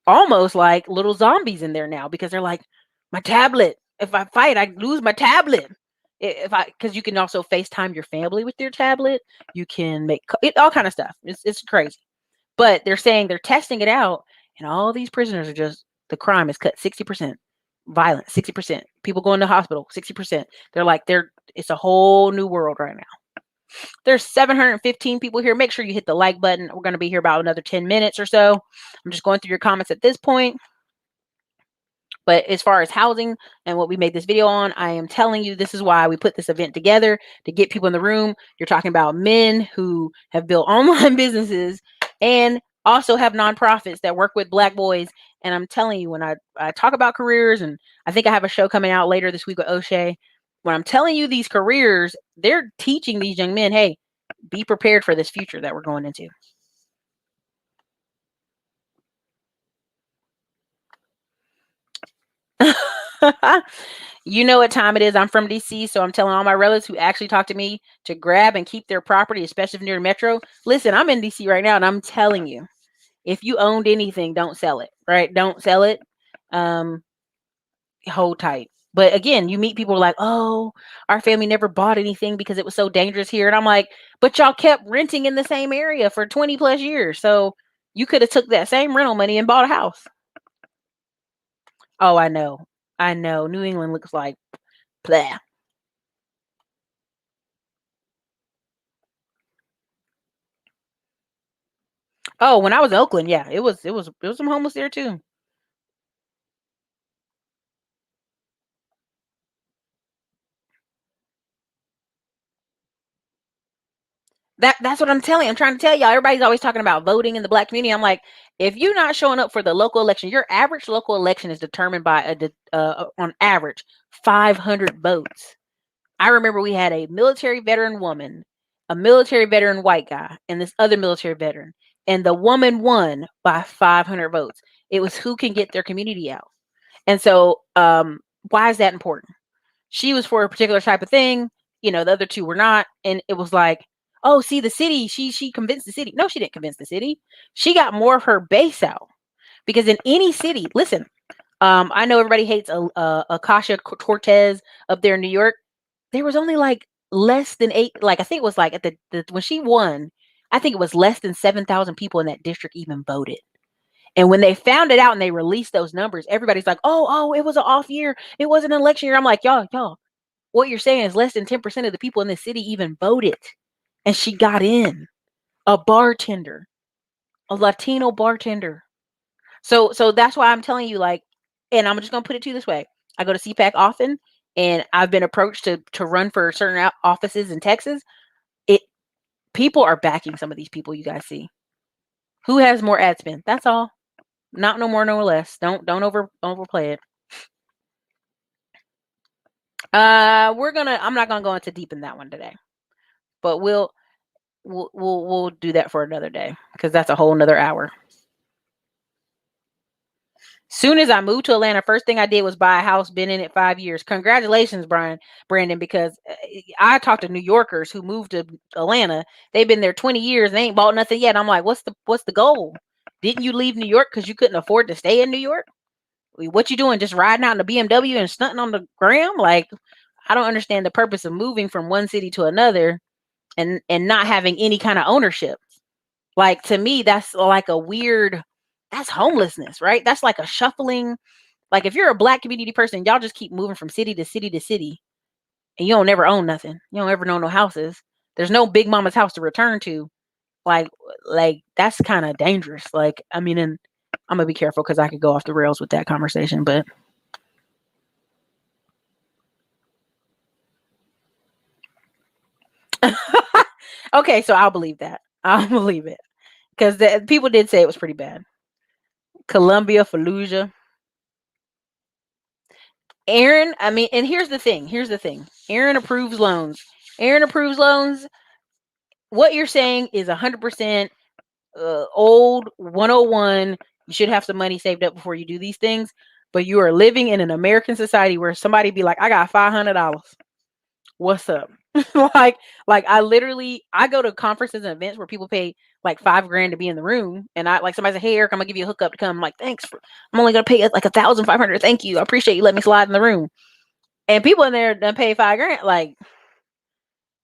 almost like little zombies in there now because they're like, my tablet. If I fight, I lose my tablet. Because you can also FaceTime your family with your tablet. You can make all kind of stuff. It's crazy. But they're saying they're testing it out, and all these prisoners are just the crime is cut 60%. Violent 60%. People going to hospital 60%. It's a whole new world right now. There's 715 people here. Make sure you hit the like button. We're going to be here about another 10 minutes or so. I'm just going through your comments at this point. But as far as housing and what we made this video on, I am telling you, this is why we put this event together to get people in the room. You're talking about men who have built online businesses and also have nonprofits that work with Black boys. And I'm telling you, when I talk about careers, and I think I have a show coming out later this week with O'Shea, when I'm telling you these careers, they're teaching these young men, hey, be prepared for this future that we're going into. You know what time it is. I'm from DC, so I'm telling all my relatives who actually talk to me to grab and keep their property, especially if near the metro. Listen, I'm in DC right now, and I'm telling you, if you owned anything, don't sell it, right? Don't sell it. Hold tight. But again, you meet people like, oh, our family never bought anything because it was so dangerous here. And I'm like, but y'all kept renting in the same area for 20 plus years. So you could have took that same rental money and bought a house. Oh, I know. I know. New England looks like blah. Oh, when I was in Oakland, yeah, it was some homeless there too. That's what I'm telling you. I'm trying to tell y'all. Everybody's always talking about voting in the black community. I'm like, if you're not showing up for the local election, your average local election is determined by on average 500 votes. I remember we had a military veteran woman, a military veteran white guy, and this other military veteran, and the woman won by 500 votes. It was who can get their community out. And so, why is that important? She was for a particular type of thing, the other two were not, and it was like, oh, see, the city, she convinced the city. No, she didn't convince the city. She got more of her base out, because in any city, listen, I know everybody hates Akasha Cortez up there in New York. There was only like less than eight, like I think it was like at the when she won, I think it was less than 7,000 people in that district even voted. And when they found it out and they released those numbers, everybody's like, oh, it was an off year. It wasn't an election year. I'm like, y'all, what you're saying is less than 10% of the people in this city even voted. And she got in. A bartender, a Latino bartender. So that's why I'm telling you, like, and I'm just gonna put it to you this way. I go to CPAC often, and I've been approached to run for certain offices in Texas. It People are backing some of these people you guys see. Who has more ad spend? That's all. Not no more, no less. Don't overplay it. I'm not gonna go into deep in that one today, but we'll do that for another day, because that's a whole nother hour. Soon as I moved to Atlanta, first thing I did was buy a house. Been in it 5 years. Congratulations, Brandon, because I talked to New Yorkers who moved to Atlanta. They've been there 20 years. They ain't bought nothing yet. I'm like, what's the goal? Didn't you leave New York because you couldn't afford to stay in New York? What you doing? Just riding out in a BMW and stunting on the gram? Like, I don't understand the purpose of moving from one city to another and not having any kind of ownership. Like, to me, that's like that's homelessness, right? That's like a shuffling. Like, if you're a black community person, y'all just keep moving from city to city to city, and you don't never own nothing. You don't ever own no houses. There's no big mama's house to return to. Like, that's kind of dangerous. Like, I mean, and I'm gonna be careful because I could go off the rails with that conversation, but okay, so I'll believe that. I'll believe it, because the people did say it was pretty bad. Columbia, Fallujah. Aaron, I mean, and here's the thing. Aaron approves loans. Aaron approves loans. What you're saying is 100% old 101. You should have some money saved up before you do these things. But you are living in an American society where somebody be like, I got $500. What's up? like I go to conferences and events where people pay like $5,000 to be in the room, and I like somebody say, hey Eric, I'm gonna give you a hookup to come. I'm like, thanks, I'm only gonna pay like 1,500. Thank you, I appreciate you letting me slide in the room. And people in there done pay $5,000, like.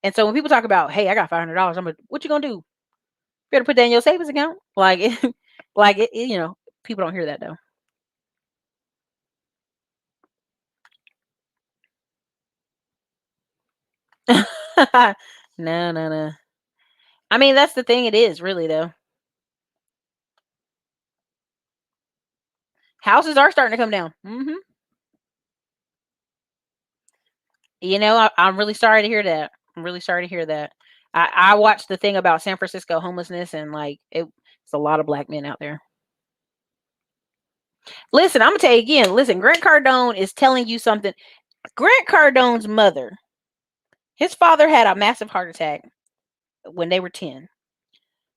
And so when people talk about, hey, I got $500, I'm like, what you gonna do? You better put that in your savings account. Like, people don't hear that though. No. I mean, that's the thing. It is really though. Houses are starting to come down. I'm really sorry to hear that. I'm really sorry to hear that. I watched the thing about San Francisco homelessness, and like it's a lot of black men out there. Listen, I'm gonna tell you again. Listen, Grant Cardone is telling you something. Grant Cardone's mother, his father had a massive heart attack when they were 10.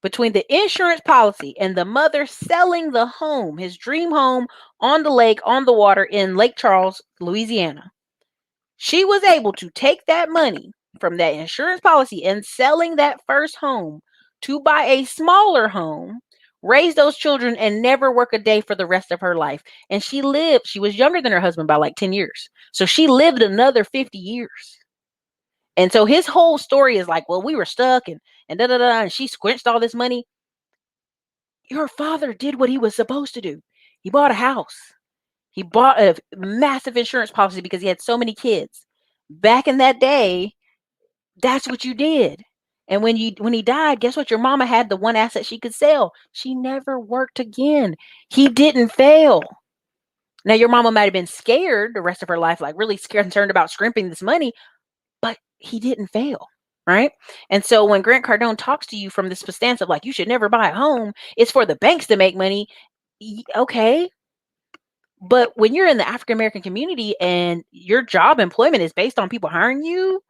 Between the insurance policy and the mother selling the home, his dream home on the lake, on the water in Lake Charles, Louisiana, she was able to take that money from that insurance policy and selling that first home to buy a smaller home, raise those children, and never work a day for the rest of her life. And she was younger than her husband by like 10 years. So she lived another 50 years. And so his whole story is like, well, we were stuck and da da da, and she squinched all this money. Your father did what he was supposed to do. He bought a house. He bought a massive insurance policy because he had so many kids. Back in that day, that's what you did. And when he died, guess what? Your mama had the one asset she could sell. She never worked again. He didn't fail. Now, your mama might have been scared the rest of her life, like really scared, concerned about scrimping this money, but he didn't fail, right? And so when Grant Cardone talks to you from this stance of like, you should never buy a home, it's for the banks to make money. Okay. But when you're in the African American community and your job employment is based on people hiring you,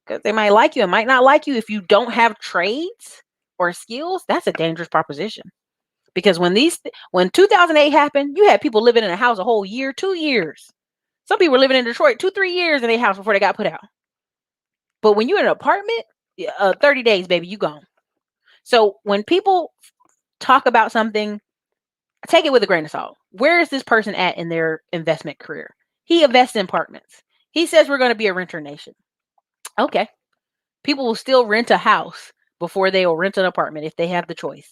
because they might like you and might not like you if you don't have trades or skills, that's a dangerous proposition. Because when 2008 happened, you had people living in a house a whole year, 2 years. Some people were living in Detroit 2-3 years in their house before they got put out. But when you're in an apartment, 30 days, baby, you gone. So when people talk about something, take it with a grain of salt. Where is this person at in their investment career? He invests in apartments. He says we're going to be a renter nation. Okay. People will still rent a house before they will rent an apartment if they have the choice.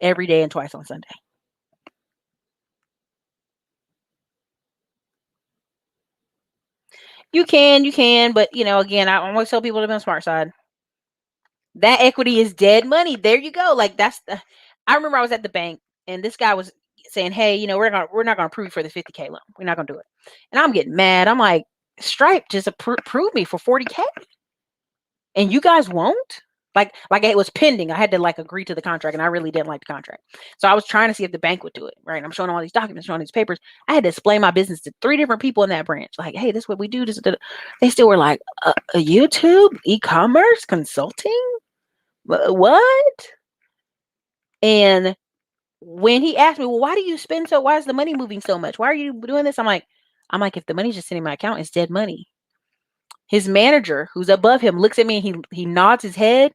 Every day and twice on Sunday. You can, but again, I always tell people to be on the smart side. That equity is dead money. There you go. Like I remember I was at the bank and this guy was saying, "Hey, we're not gonna approve for the 50K loan. We're not gonna do it." And I'm getting mad. I'm like, "Stripe just approved me for 40K, and you guys won't?" Like it was pending. I had to agree to the contract, and I really didn't like the contract. So I was trying to see if the bank would do it. Right? And I'm showing all these documents, showing these papers. I had to explain my business to 3 different people in that branch. Like, "Hey, this is what we do." They still were like, "A YouTube e-commerce consulting? What?" And when he asked me, "Well, why is the money moving so much? Why are you doing this?" I'm like, if the money's just sitting in my account, it's dead money. His manager, who's above him, looks at me and he nods his head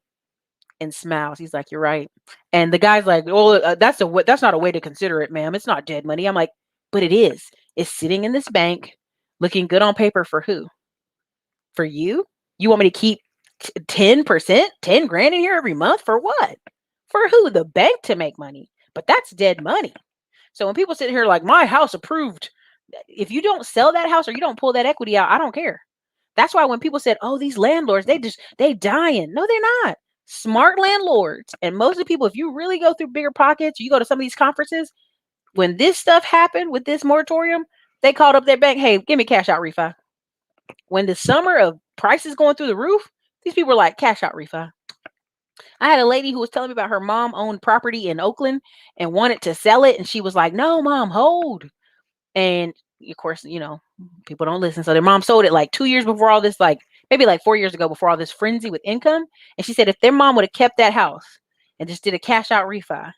and smiles. He's like, "You're right." And the guy's like, "Well, that's not a way to consider it, ma'am. It's not dead money." I'm like, "But it is. It's sitting in this bank, looking good on paper for who? For you? You want me to keep 10%, 10 grand in here every month for what? For who? The bank to make money. But that's dead money." So when people sit here like, "My house approved," if you don't sell that house or you don't pull that equity out, I don't care. That's why when people said, "Oh, these landlords, they dying." No, they're not. Smart landlords. And most of the people, if you really go through bigger pockets, you go to some of these conferences, when this stuff happened with this moratorium, they called up their bank, "Hey, give me cash out refi." When the summer of prices going through the roof, these people were like, "Cash out refi." I had a lady who was telling me about her mom owned property in Oakland and wanted to sell it. And she was like, "No, mom, hold." And of course, people don't listen. So their mom sold it 2 years before all this, maybe 4 years ago, before all this frenzy with income. And she said if their mom would have kept that house and just did a cash out refi,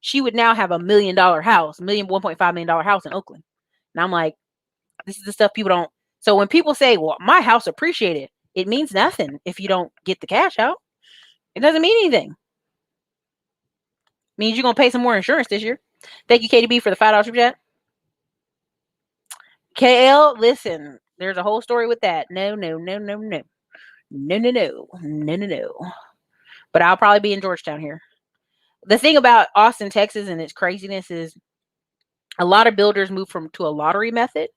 she would now have $1 million house, $1.5 million house in Oakland. And I'm like, this is the stuff people don't. So when people say, "Well, my house appreciated," it means nothing if you don't get the cash out. It doesn't mean anything. It means you're going to pay some more insurance this year. Thank you, KDB, for the $5 super chat. KL, listen, there's a whole story with that. No. But I'll probably be in Georgetown here. The thing about Austin, Texas, and its craziness is a lot of builders moved to a lottery method.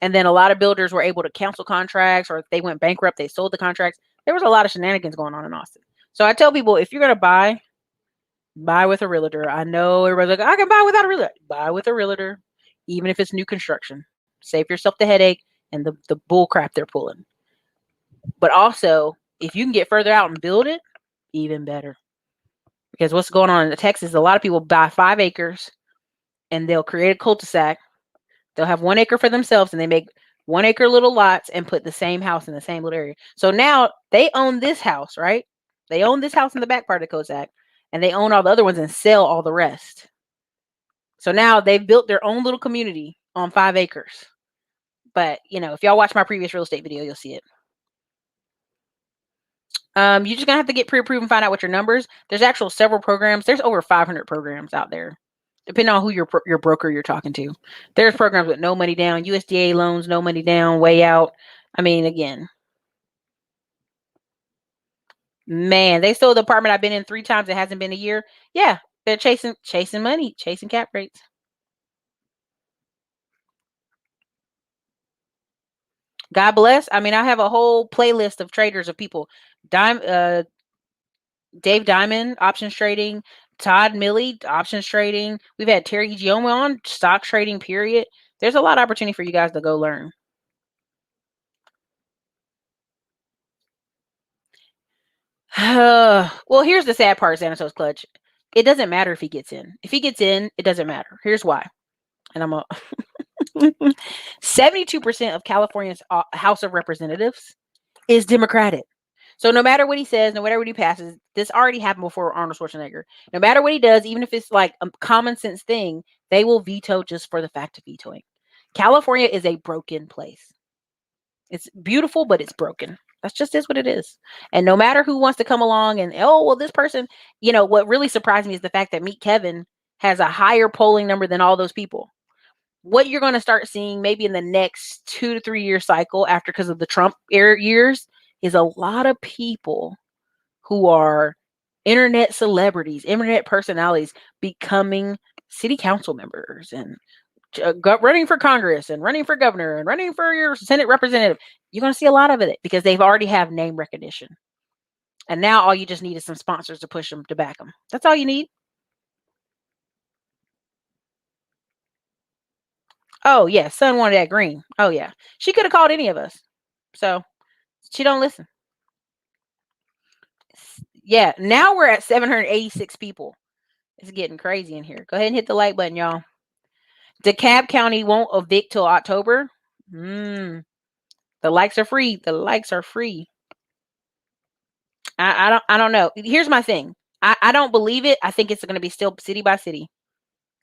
And then a lot of builders were able to cancel contracts, or if they went bankrupt, they sold the contracts. There was a lot of shenanigans going on in Austin. So I tell people, if you're going to buy with a realtor. I know everybody's like, "I can buy without a realtor." Buy with a realtor, even if it's new construction. Save yourself the headache and the bull crap they're pulling. But also, if you can get further out and build it, even better. Because what's going on in Texas, a lot of people buy 5 acres and they'll create a cul-de-sac. They'll have 1 acre for themselves and they make 1 acre little lots and put the same house in the same little area. So now they own this house, right? They own this house in the back part of the cul-de-sac and they own all the other ones and sell all the rest. So now they've built their own little community on 5 acres. But, if y'all watch my previous real estate video, you'll see it. You're just going to have to get pre-approved and find out what your numbers. There's several programs. There's over 500 programs out there, depending on who your broker you're talking to. There's programs with no money down, USDA loans, no money down, way out. I mean, again, man, they sold the apartment I've been in 3 times. It hasn't been a year. Yeah, they're chasing money, chasing cap rates. God bless. I mean, I have a whole playlist of traders of people. Dave Diamond, options trading. Todd Milley, options trading. We've had Terry Gioma on, stock trading, period. There's a lot of opportunity for you guys to go learn. Well, here's the sad part, Xanatos Clutch. It doesn't matter if he gets in. If he gets in, it doesn't matter. Here's why. And I'm a 72% of California's House of Representatives is Democratic. So no matter what he says, no matter what he passes, this already happened before Arnold Schwarzenegger. No matter what he does, even if it's like a common sense thing, they will veto just for the fact of vetoing. California is a broken place. It's beautiful, but it's broken. That's just is what it is. And no matter who wants to come along and, oh, well, this person, what really surprised me is the fact that Meet Kevin has a higher polling number than all those people. What you're going to start seeing maybe in the next 2 to 3 year cycle after, because of the Trump era years, is a lot of people who are internet celebrities, internet personalities becoming city council members and running for Congress and running for governor and running for your Senate representative. You're going to see a lot of it because they've already have name recognition. And now all you just need is some sponsors to push them, to back them. That's all you need. Oh, yeah. Son wanted that green. Oh, yeah. She could have called any of us. So she don't listen. Yeah. Now we're at 786 people. It's getting crazy in here. Go ahead and hit the like button, y'all. DeKalb County won't evict till October. The likes are free. The likes are free. I don't know. Here's my thing. I don't believe it. I think it's going to be still city by city.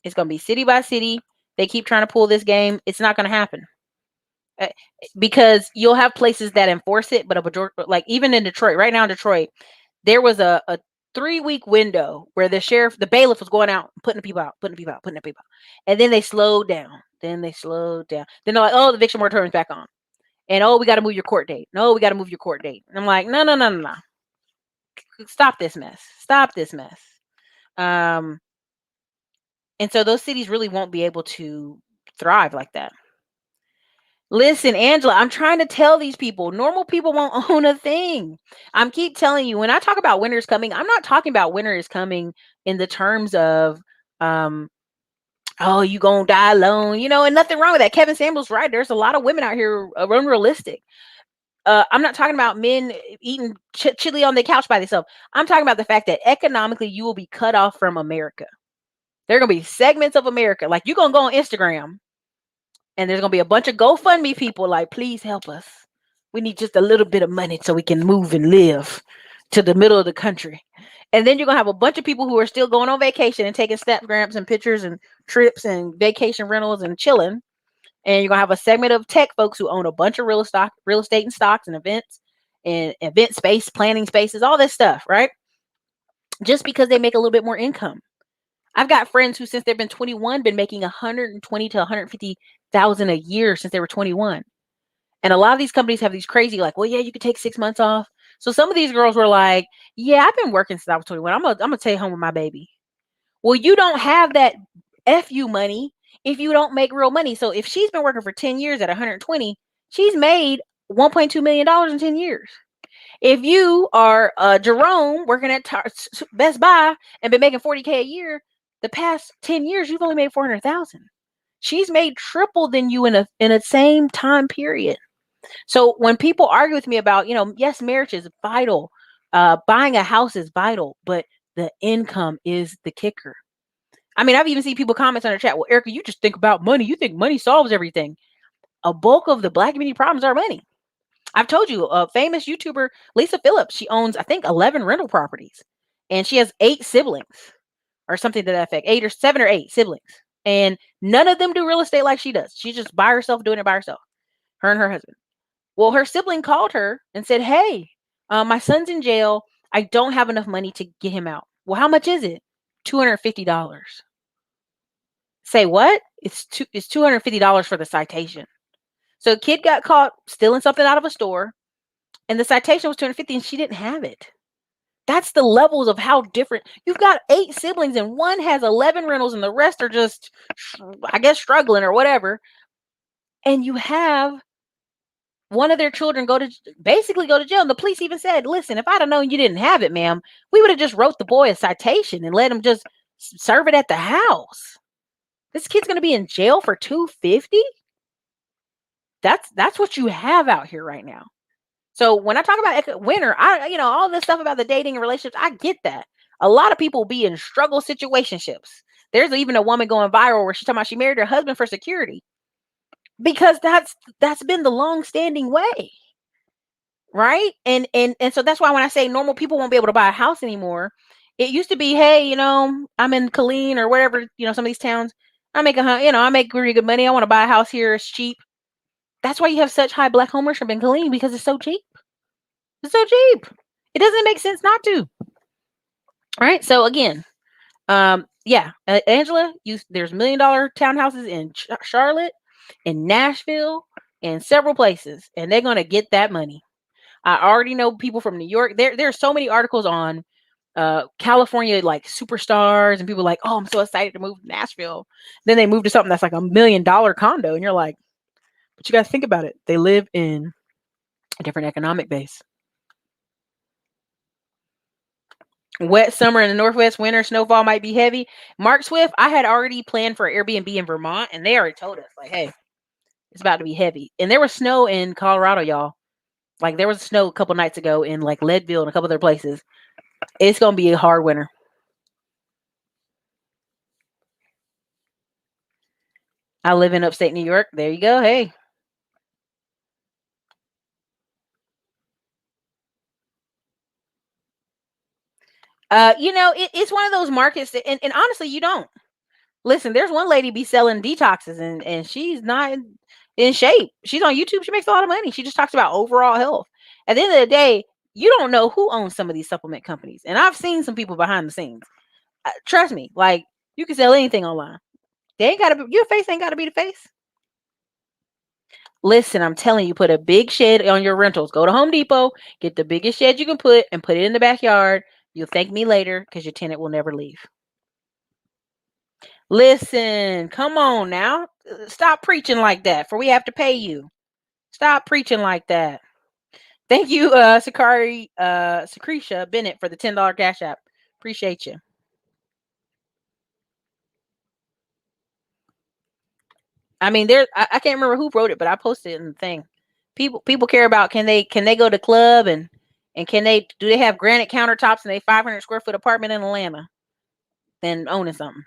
It's going to be city by city. They keep trying to pull this game. It's not going to happen. Because you'll have places that enforce it, but a majority, like even in Detroit, right now in Detroit, there was a 3-week window where the bailiff was going out, putting the people out. And then they slowed down. Then they're like, oh, the eviction moratorium's back on. And, oh, we got to move your court date. No, we got to move your court date. And I'm like, no. Stop this mess. And so those cities really won't be able to thrive like that. Listen, Angela, I'm trying to tell these people, normal people won't own a thing. I'm keep telling you, when I talk about winter is coming, I'm not talking about winter is coming in the terms of, oh, you gonna die alone, and nothing wrong with that. Kevin Samuel's right. There's a lot of women out here unrealistic. I'm not talking about men eating chili on the couch by themselves. I'm talking about the fact that economically you will be cut off from America. There are going to be segments of America. Like, you're going to go on Instagram and there's going to be a bunch of GoFundMe people like, please help us. We need just a little bit of money so we can move and live to the middle of the country. And then you're going to have a bunch of people who are still going on vacation and taking Snapgrams and pictures and trips and vacation rentals and chilling. And you're going to have a segment of tech folks who own a bunch of real estate and stocks and events and event space, planning spaces, all this stuff, right? Just because they make a little bit more income. I've got friends who, since they've been 21, been making 120 to 150,000 a year since they were 21. And a lot of these companies have these crazy, like, well, yeah, you could take 6 months off. So some of these girls were like, yeah, I've been working since I was 21. I'm gonna stay home with my baby. Well, you don't have that FU money if you don't make real money. So if she's been working for 10 years at 120, she's made $1.2 million in 10 years. If you are Jerome working at Best Buy and been making 40K a year, the past 10 years, you've only made 400,000. She's made triple than you in a same time period. So when people argue with me about, yes, marriage is vital. Buying a house is vital, but the income is the kicker. I mean, I've even seen people comment on the chat. Well, Erica, you just think about money. You think money solves everything. A bulk of the Black community problems are money. I've told you, a famous YouTuber, Lisa Phillips, she owns, I think, 11 rental properties. And she has 8 siblings or something to that effect. 7 or 8 siblings. And none of them do real estate like she does. She's just by herself doing it by herself. Her and her husband. Well, her sibling called her and said, hey, my son's in jail. I don't have enough money to get him out. Well, how much is it? $250. Say what? It's $250 for the citation. So a kid got caught stealing something out of a store, and the citation was $250, and she didn't have it. That's the levels of how different. You've got 8 siblings, and one has 11 rentals, and the rest are just, I guess, struggling or whatever. And you have one of their children basically go to jail. And the police even said, listen, if I'd have known you didn't have it, ma'am, we would have just wrote the boy a citation and let him just serve it at the house. This kid's going to be in jail for $250. That's what you have out here right now. So when I talk about winter, all this stuff about the dating and relationships, I get that. A lot of people be in struggle situationships. There's even a woman going viral where she's talking about she married her husband for security, because that's been the long-standing way, right? And so that's why when I say normal people won't be able to buy a house anymore, it used to be, hey, I'm in Killeen or wherever, some of these towns, I make really good money. I want to buy a house here. It's cheap. That's why you have such high black homeownership in Killeen, because it's so cheap. It's so cheap. It doesn't make sense not to. All right. So again, Angela, there's $1 million townhouses in Charlotte, in Nashville, and several places, and they're going to get that money. I already know people from New York. There are so many articles on California, like superstars, and people like, oh, I'm so excited to move to Nashville. Then they move to something that's like $1 million condo, and you're like, but you got to think about it. They live in a different economic base. Wet summer in the Northwest, winter snowfall might be heavy. Mark Swift, I had already planned for Airbnb in Vermont, and they already told us, like, hey, it's about to be heavy. And there was snow in Colorado, y'all. Like, there was snow a couple nights ago in like Leadville and a couple other places. It's gonna be a hard winter. I live in upstate New York. There you go. Hey. It's one of those markets that, and honestly, you don't. Listen, there's one lady be selling detoxes, and she's not in shape. She's on YouTube. She makes a lot of money. She just talks about overall health. At the end of the day, you don't know who owns some of these supplement companies. And I've seen some people behind the scenes. Trust me, like, you can sell anything online. They ain't got to be, your face ain't got to be the face. Listen, I'm telling you, put a big shed on your rentals. Go to Home Depot, get the biggest shed you can put, and put it in the backyard. You'll thank me later, because your tenant will never leave. Listen, come on now. Stop preaching like that, for we have to pay you. Stop preaching like that. Thank you, Secretia Bennett, for the $10 Cash App. Appreciate you. I mean, I can't remember who wrote it, but I posted it in the thing. People care about, can they go to club, and do they have granite countertops in a 500 square foot apartment in Atlanta than owning something?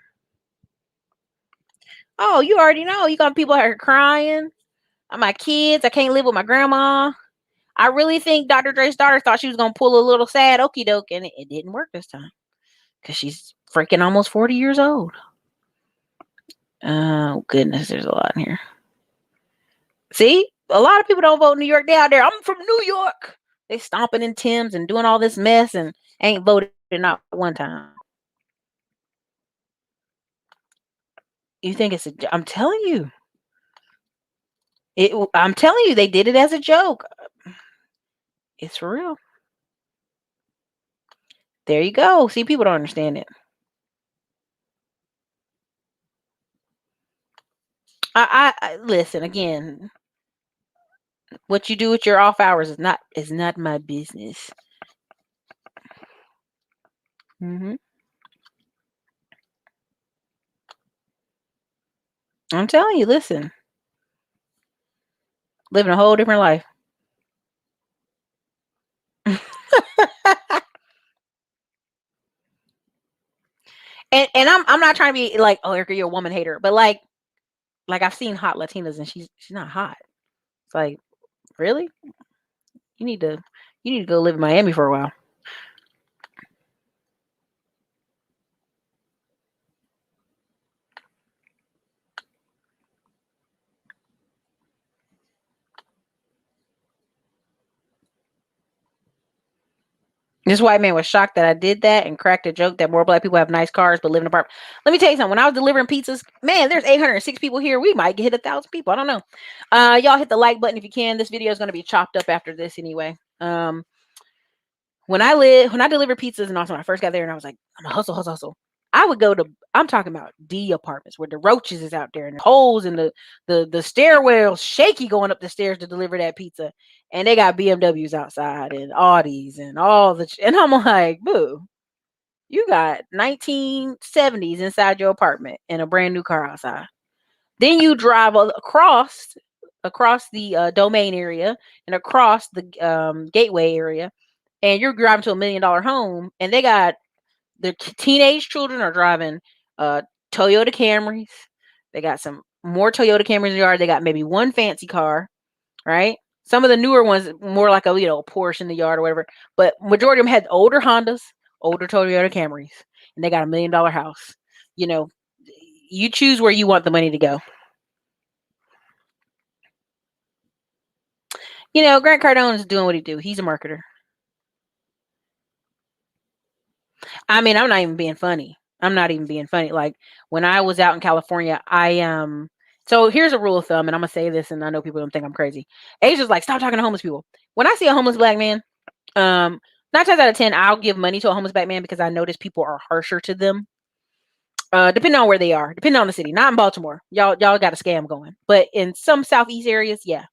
Oh, you already know. You got people out here crying. My kids, I can't live with my grandma. I really think Dr. Dre's daughter thought she was going to pull a little sad okie doke, and it didn't work this time, because she's freaking almost 40 years old. Oh, goodness, there's a lot in here. See, a lot of people don't vote in New York. They out there, I'm from New York. They stomping in Tim's and doing all this mess and ain't voted not one time. You think it's I'm telling you. I'm telling you, they did it as a joke. It's for real. There you go. See, people don't understand it. I listen again. What you do with your off hours is not my business. Mm-hmm. I'm telling you, listen. Living a whole different life. And I'm not trying to be like, oh, Erica, you're a woman hater, but like I've seen hot Latinas, and she's not hot. It's like, really? You need to go live in Miami for a while. This white man was shocked that I did that and cracked a joke that more black people have nice cars but live in apartments. Let me tell you something. When I was delivering pizzas, man, there's 806 people here. We might hit 1,000 people. I don't know. Y'all hit the like button if you can. This video is going to be chopped up after this anyway. When I delivered pizzas, and also when I first got there, and I was like, I'm a hustle. I would go to, I'm talking about D apartments where the roaches is out there and the holes in the stairwells, shaky going up the stairs to deliver that pizza. And they got BMWs outside and Audis and all the, and I'm like, boo, you got 1970s inside your apartment and a brand new car outside. Then you drive across the domain area and across the gateway area, and you're driving to $1 million home, and they got the teenage children are driving Toyota Camrys. They got some more Toyota Camrys in the yard. They got maybe one fancy car, right? Some of the newer ones more like a Porsche in the yard or whatever. But majority of them had older Hondas, older Toyota Camrys, and they got $1 million house. You choose where you want the money to go. Grant Cardone is doing what he do. He's a marketer. I mean, I'm not even being funny. Like when I was out in California, so here's a rule of thumb, and I'm gonna say this, and I know people don't think I'm crazy. Asia's like, stop talking to homeless people. When I see a homeless black man, 9 times out of 10, I'll give money to a homeless black man because I notice people are harsher to them. Depending on where they are, depending on the city. Not in Baltimore. Y'all got a scam going. But in some southeast areas, yeah.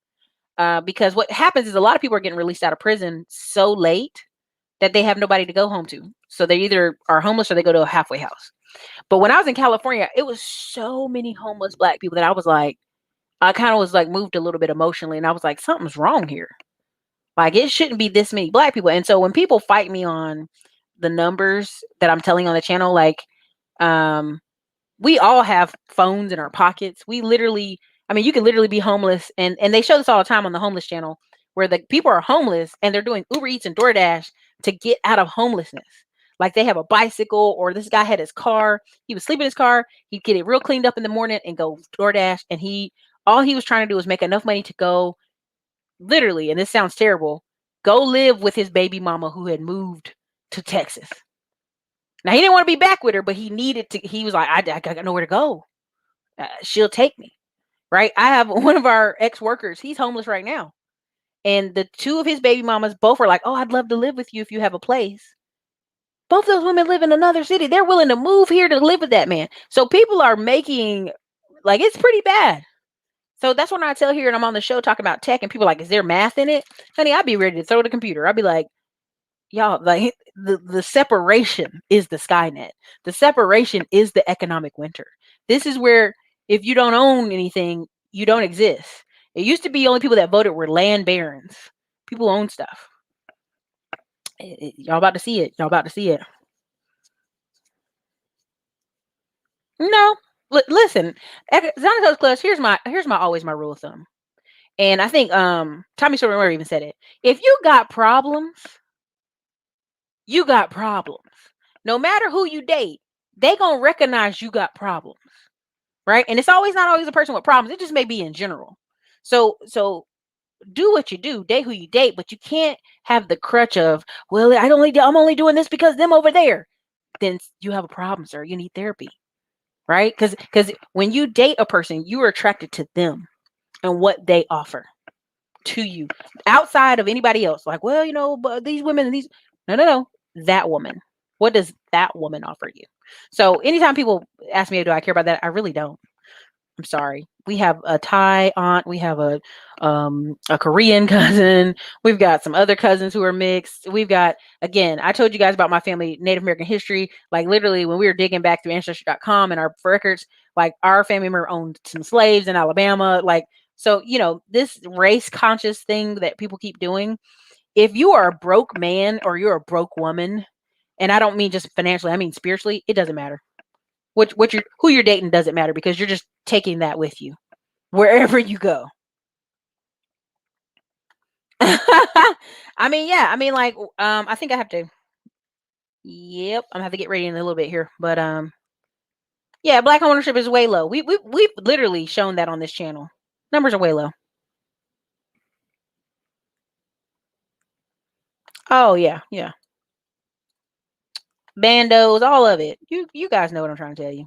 Because what happens is a lot of people are getting released out of prison so late that they have nobody to go home to. So they either are homeless or they go to a halfway house. But when I was in California, it was so many homeless black people that I kind of was like moved a little bit emotionally. And I was like, something's wrong here. Like, it shouldn't be this many black people. And so when people fight me on the numbers that I'm telling on the channel, like, we all have phones in our pockets. You can literally be homeless. And they show this all the time on the homeless channel where the people are homeless and they're doing Uber Eats and DoorDash to get out of homelessness. Like they have a bicycle, or this guy had his car. He was sleeping in his car. He'd get it real cleaned up in the morning and go DoorDash. And all he was trying to do was make enough money to go, literally, and this sounds terrible, go live with his baby mama who had moved to Texas. Now, he didn't want to be back with her, but he was like, I got nowhere to go. She'll take me, right? I have one of our ex-workers. He's homeless right now. And the two of his baby mamas both are like, oh, I'd love to live with you if you have a place. Both those women live in another city. They're willing to move here to live with that man. So people are making, like, it's pretty bad. So that's when I tell here and I'm on the show talking about tech and people are like, is there math in it? Honey, I'd be ready to throw the computer. I'd be like, y'all, like the separation is the Skynet. The separation is the economic winter. This is where if you don't own anything, you don't exist. It used to be only people that voted were land barons. People own stuff. Y'all about to see it. No, listen, Xanatos Plus, here's my always my rule of thumb. And I think Tommy Sotomayor even said it. If you got problems, you got problems. No matter who you date, they gonna recognize you got problems, right? And it's not always a person with problems. It just may be in general. So do what you do, date who you date, but you can't have the crutch of, well, I'm only doing this because them over there. Then you have a problem, sir. You need therapy, right? Because when you date a person, you are attracted to them and what they offer to you outside of anybody else. Like, well, but these women and these, no, that woman. What does that woman offer you? So anytime people ask me, do I care about that? I really don't. I'm sorry. We have a Thai aunt. We have a Korean cousin. We've got some other cousins who are mixed. We've got, again, I told you guys about my family, Native American history. Like literally when we were digging back through ancestry.com and our records, like our family member owned some slaves in Alabama. Like, so, this race conscious thing that people keep doing, if you are a broke man or you're a broke woman, and I don't mean just financially, I mean spiritually, it doesn't matter. Who you're dating doesn't matter because you're just taking that with you wherever you go. I mean, yeah. I mean, like, I think I have to. Yep, I'm gonna have to get ready in a little bit here, but yeah, black ownership is way low. We've literally shown that on this channel. Numbers are way low. Oh yeah. Bandos, all of it. You guys know what I'm trying to tell you.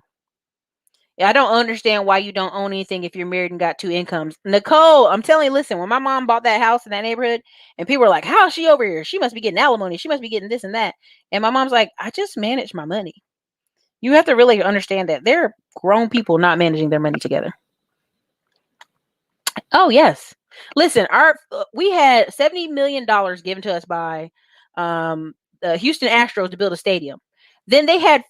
I don't understand why you don't own anything if you're married and got 2 incomes. Nicole, I'm telling you, listen, when my mom bought that house in that neighborhood and people were like, how is she over here? She must be getting alimony. She must be getting this and that. And my mom's like, I just manage my money. You have to really understand that they're grown people not managing their money together. Oh yes. Listen, we had $70 million given to us by the Houston Astros to build a stadium. Then they had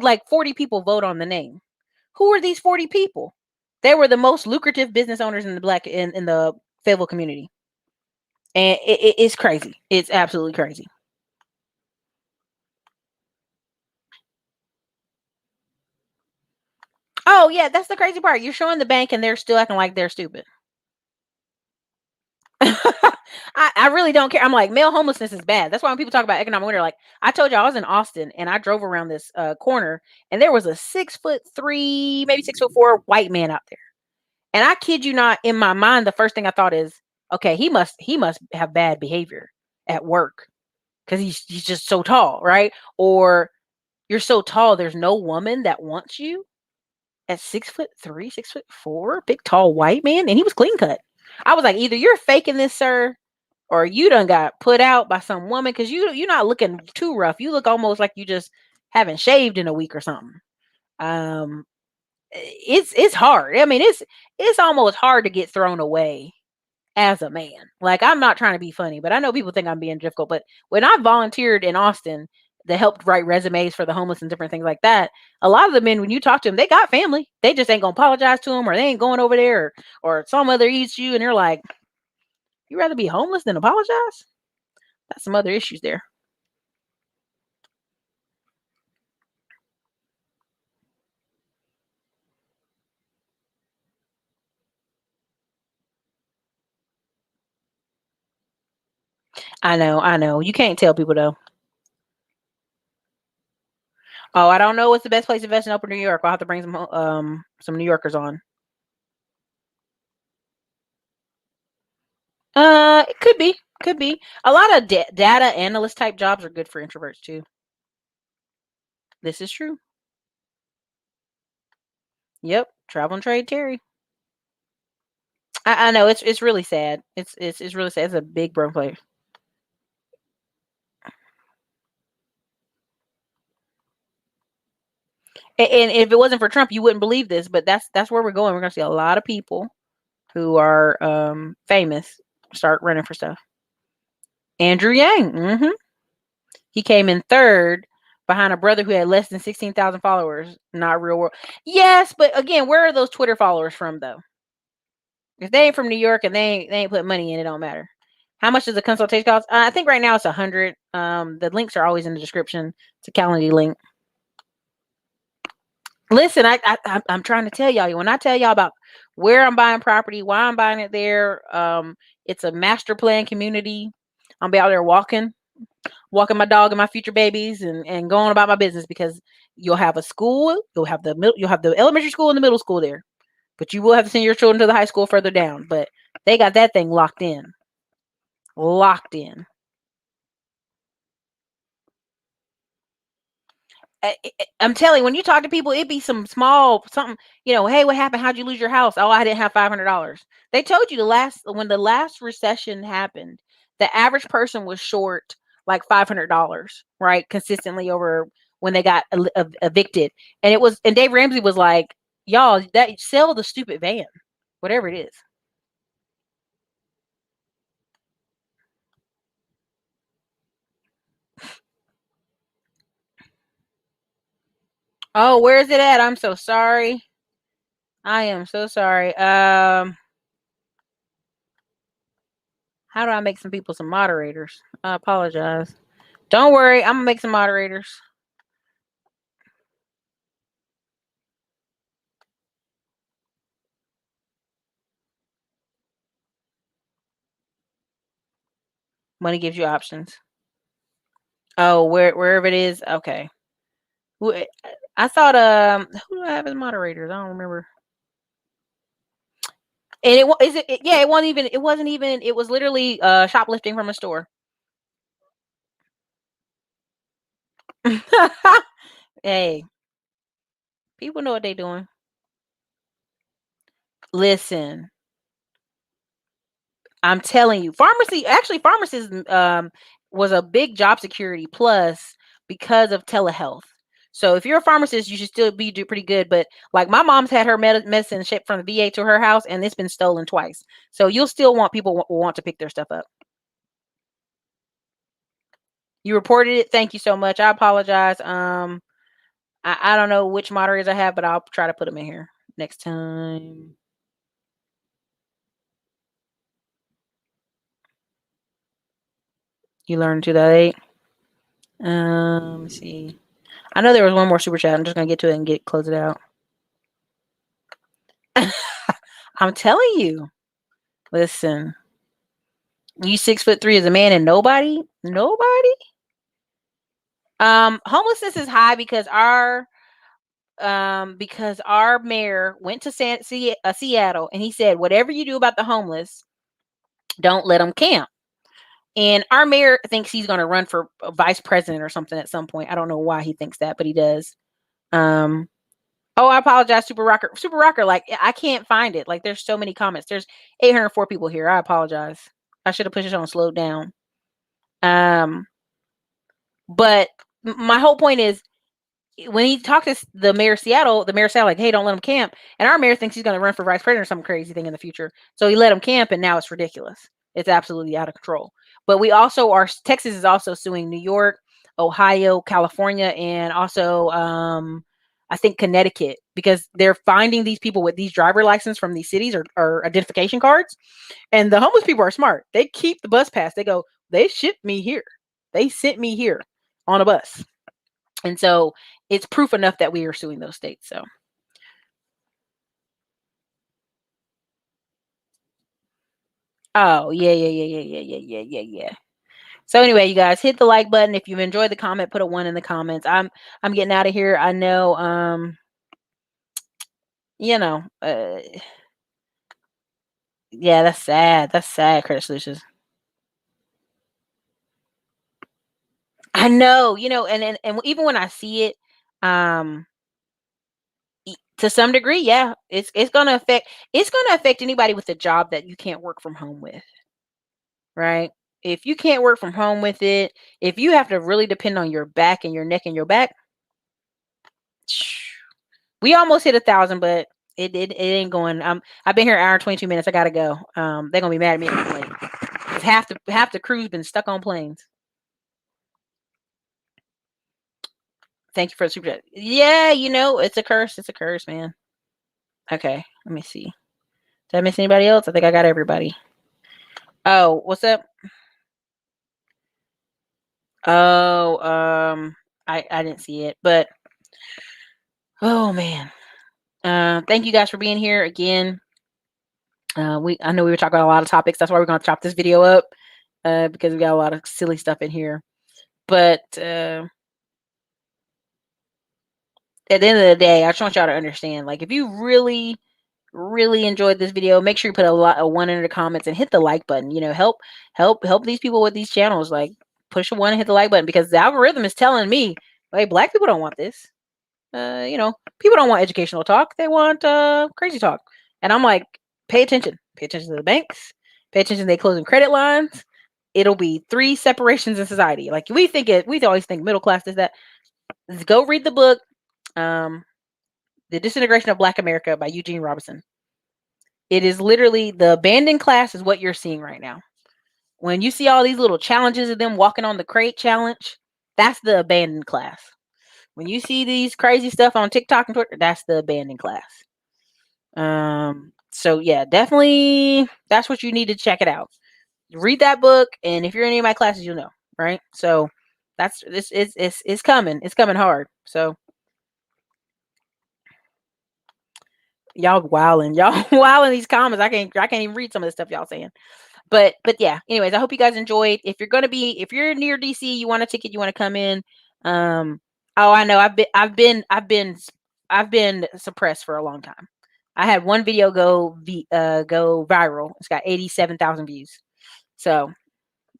like 40 people vote on the name. Who are these 40 people? They were the most lucrative business owners in the Fayetteville community. And it's crazy. It's absolutely crazy. Oh yeah, that's the crazy part. You're showing the bank and they're still acting like they're stupid. I really don't care. I'm like, male homelessness is bad. That's why when people talk about economic winter, like I told you, I was in Austin and I drove around this corner and there was a 6'3", maybe 6'4" white man out there. And I kid you not, in my mind, the first thing I thought is, okay, he must have bad behavior at work because he's just so tall, right? Or you're so tall, there's no woman that wants you at 6'3", 6'4", big tall white man, and he was clean cut. I was like, either you're faking this, sir, or you done got put out by some woman because you're not looking too rough. You look almost like you just haven't shaved in a week or something. Um, it's hard. I mean, it's almost hard to get thrown away as a man. Like, I'm not trying to be funny, but I know people think I'm being difficult. But when I volunteered in Austin that helped write resumes for the homeless and different things like that, a lot of the men, when you talk to them, they got family. They just ain't gonna apologize to them, or they ain't going over there, or some other issue, and they're like, "You rather be homeless than apologize?" That's some other issues there. I know. You can't tell people though. Oh, I don't know what's the best place to invest in Upper New York. I'll have to bring some New Yorkers on. It could be. A lot of data analyst type jobs are good for introverts too. This is true. Yep, travel and trade, Terry. I know it's really sad. It's really sad. It's a big broken place. And if it wasn't for Trump, you wouldn't believe this. But that's where we're going. We're gonna see a lot of people who are famous start running for stuff. Andrew Yang. He came in third behind a brother who had less than 16,000 followers. Not real world. Yes, but again, where are those Twitter followers from though? If they ain't from New York and they ain't put money in, it don't matter. How much does a consultation cost? I think right now it's 100. The links are always in the description. It's a Calendly link. Listen, I'm trying to tell y'all. When I tell y'all about where I'm buying property, why I'm buying it there, it's a master plan community. I'll be out there walking my dog and my future babies, and going about my business because you'll have a school, you'll have the elementary school and the middle school there, but you will have to send your children to the high school further down. But they got that thing locked in. Locked in. I'm telling you, when you talk to people, it'd be some small something, hey, what happened? How'd you lose your house? Oh, I didn't have $500. They told you when the last recession happened, the average person was short like $500, right? Consistently over when they got evicted. And Dave Ramsey was like, y'all, that sell the stupid van, whatever it is. Oh, where is it at? I'm so sorry. I am so sorry. How do I make some people some moderators? I apologize. Don't worry, I'm gonna make some moderators. Money gives you options. Oh, wherever it is. Okay. I thought who do I have as moderators? I don't remember. And yeah, it wasn't even it was literally shoplifting from a store. Hey, people know what they're doing. Listen, I'm telling you, pharmacists was a big job security plus because of telehealth. So if you're a pharmacist, you should still do pretty good. But like my mom's had her medicine shipped from the VA to her house, and it's been stolen twice. So you'll still want people want to pick their stuff up. You reported it. Thank you so much. I apologize. I don't know which moderators I have, but I'll try to put them in here next time. You learned 2008. Let me see. I know there was one more super chat. I'm just gonna get to it and close it out. I'm telling you. Listen. You 6'3" as a man and nobody? Homelessness is high because our mayor went to Seattle and he said, whatever you do about the homeless, don't let them camp. And our mayor thinks he's going to run for vice president or something at some point. I don't know why he thinks that, but he does. Oh, I apologize, Super Rocker. Super Rocker, like, I can't find it. Like, there's so many comments. There's 804 people here. I apologize. I should have pushed it on slowed down. But my whole point is, when he talked to the mayor of Seattle, like, hey, don't let him camp. And our mayor thinks he's going to run for vice president or some crazy thing in the future. So he let him camp, and now it's ridiculous. It's absolutely out of control. But we also are, Texas is also suing New York, Ohio, California, and also I think Connecticut, because they're finding these people with these driver license from these cities or identification cards. And the homeless people are smart. They keep the bus pass. They go, they shipped me here. They sent me here on a bus. And so it's proof enough that we are suing those states. So. Oh, yeah. So anyway, you guys, hit the like button. If you've enjoyed the comment, put a 1 in the comments. I'm getting out of here. I know, yeah, that's sad. That's sad, Credit Solutions. I know, and even when I see it, to some degree, yeah, it's gonna affect anybody with a job that you can't work from home with, right? If you can't work from home with it, if you have to really depend on your back and your neck and your back, we almost hit 1,000, but it ain't going. I've been here an hour and 22 minutes. I gotta go. They're gonna be mad at me if I'm late. 'Cause half the crew's been stuck on planes. Thank you for the super chat. Yeah, it's a curse. It's a curse, man. Okay, let me see. Did I miss anybody else? I think I got everybody. Oh, what's up? Oh, I didn't see it, but oh man. Thank you guys for being here again. I know we were talking about a lot of topics. That's why we're gonna chop this video up, because we got a lot of silly stuff in here. But at the end of the day, I just want y'all to understand, like, if you really, really enjoyed this video, make sure you put a 1 in the comments and hit the like button. Help these people with these channels. Like, push a 1 and hit the like button, because the algorithm is telling me, hey, black people don't want this. People don't want educational talk. They want crazy talk. And I'm like, pay attention. Pay attention to the banks. Pay attention to their closing credit lines. It'll be 3 separations in society. Like, we always think middle class is that. Go read the book, The Disintegration of Black America by Eugene Robinson. It is literally the abandoned class is what you're seeing right now. When you see all these little challenges of them walking on the crate challenge, that's the abandoned class. When you see these crazy stuff on TikTok and Twitter, that's the abandoned class. So yeah, definitely that's what you need to check it out. Read that book, and if you're in any of my classes, you'll know, right? So it's coming. It's coming hard. So y'all wilding these comments. I can't even read some of the stuff y'all saying. But yeah, anyways, I hope you guys enjoyed. If you're near DC, you want a ticket, you want to come in. Oh, I know. I've been suppressed for a long time. I had one video go viral. It's got 87,000 views. So,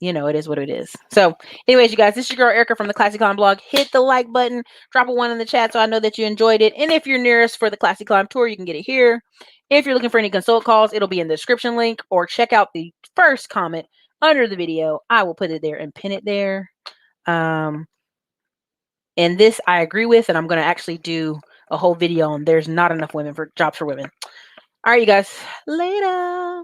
it is what it is. So, anyways, you guys, this is your girl Erica from the Classy Climb blog. Hit the like button, drop a 1 in the chat so I know that you enjoyed it. And if you're nearest for the Classy Climb tour, you can get it here. If you're looking for any consult calls, it'll be in the description link, or check out the first comment under the video. I will put it there and pin it there. And this I agree with, and I'm going to actually do a whole video on there's not enough jobs for women. All right, you guys. Later.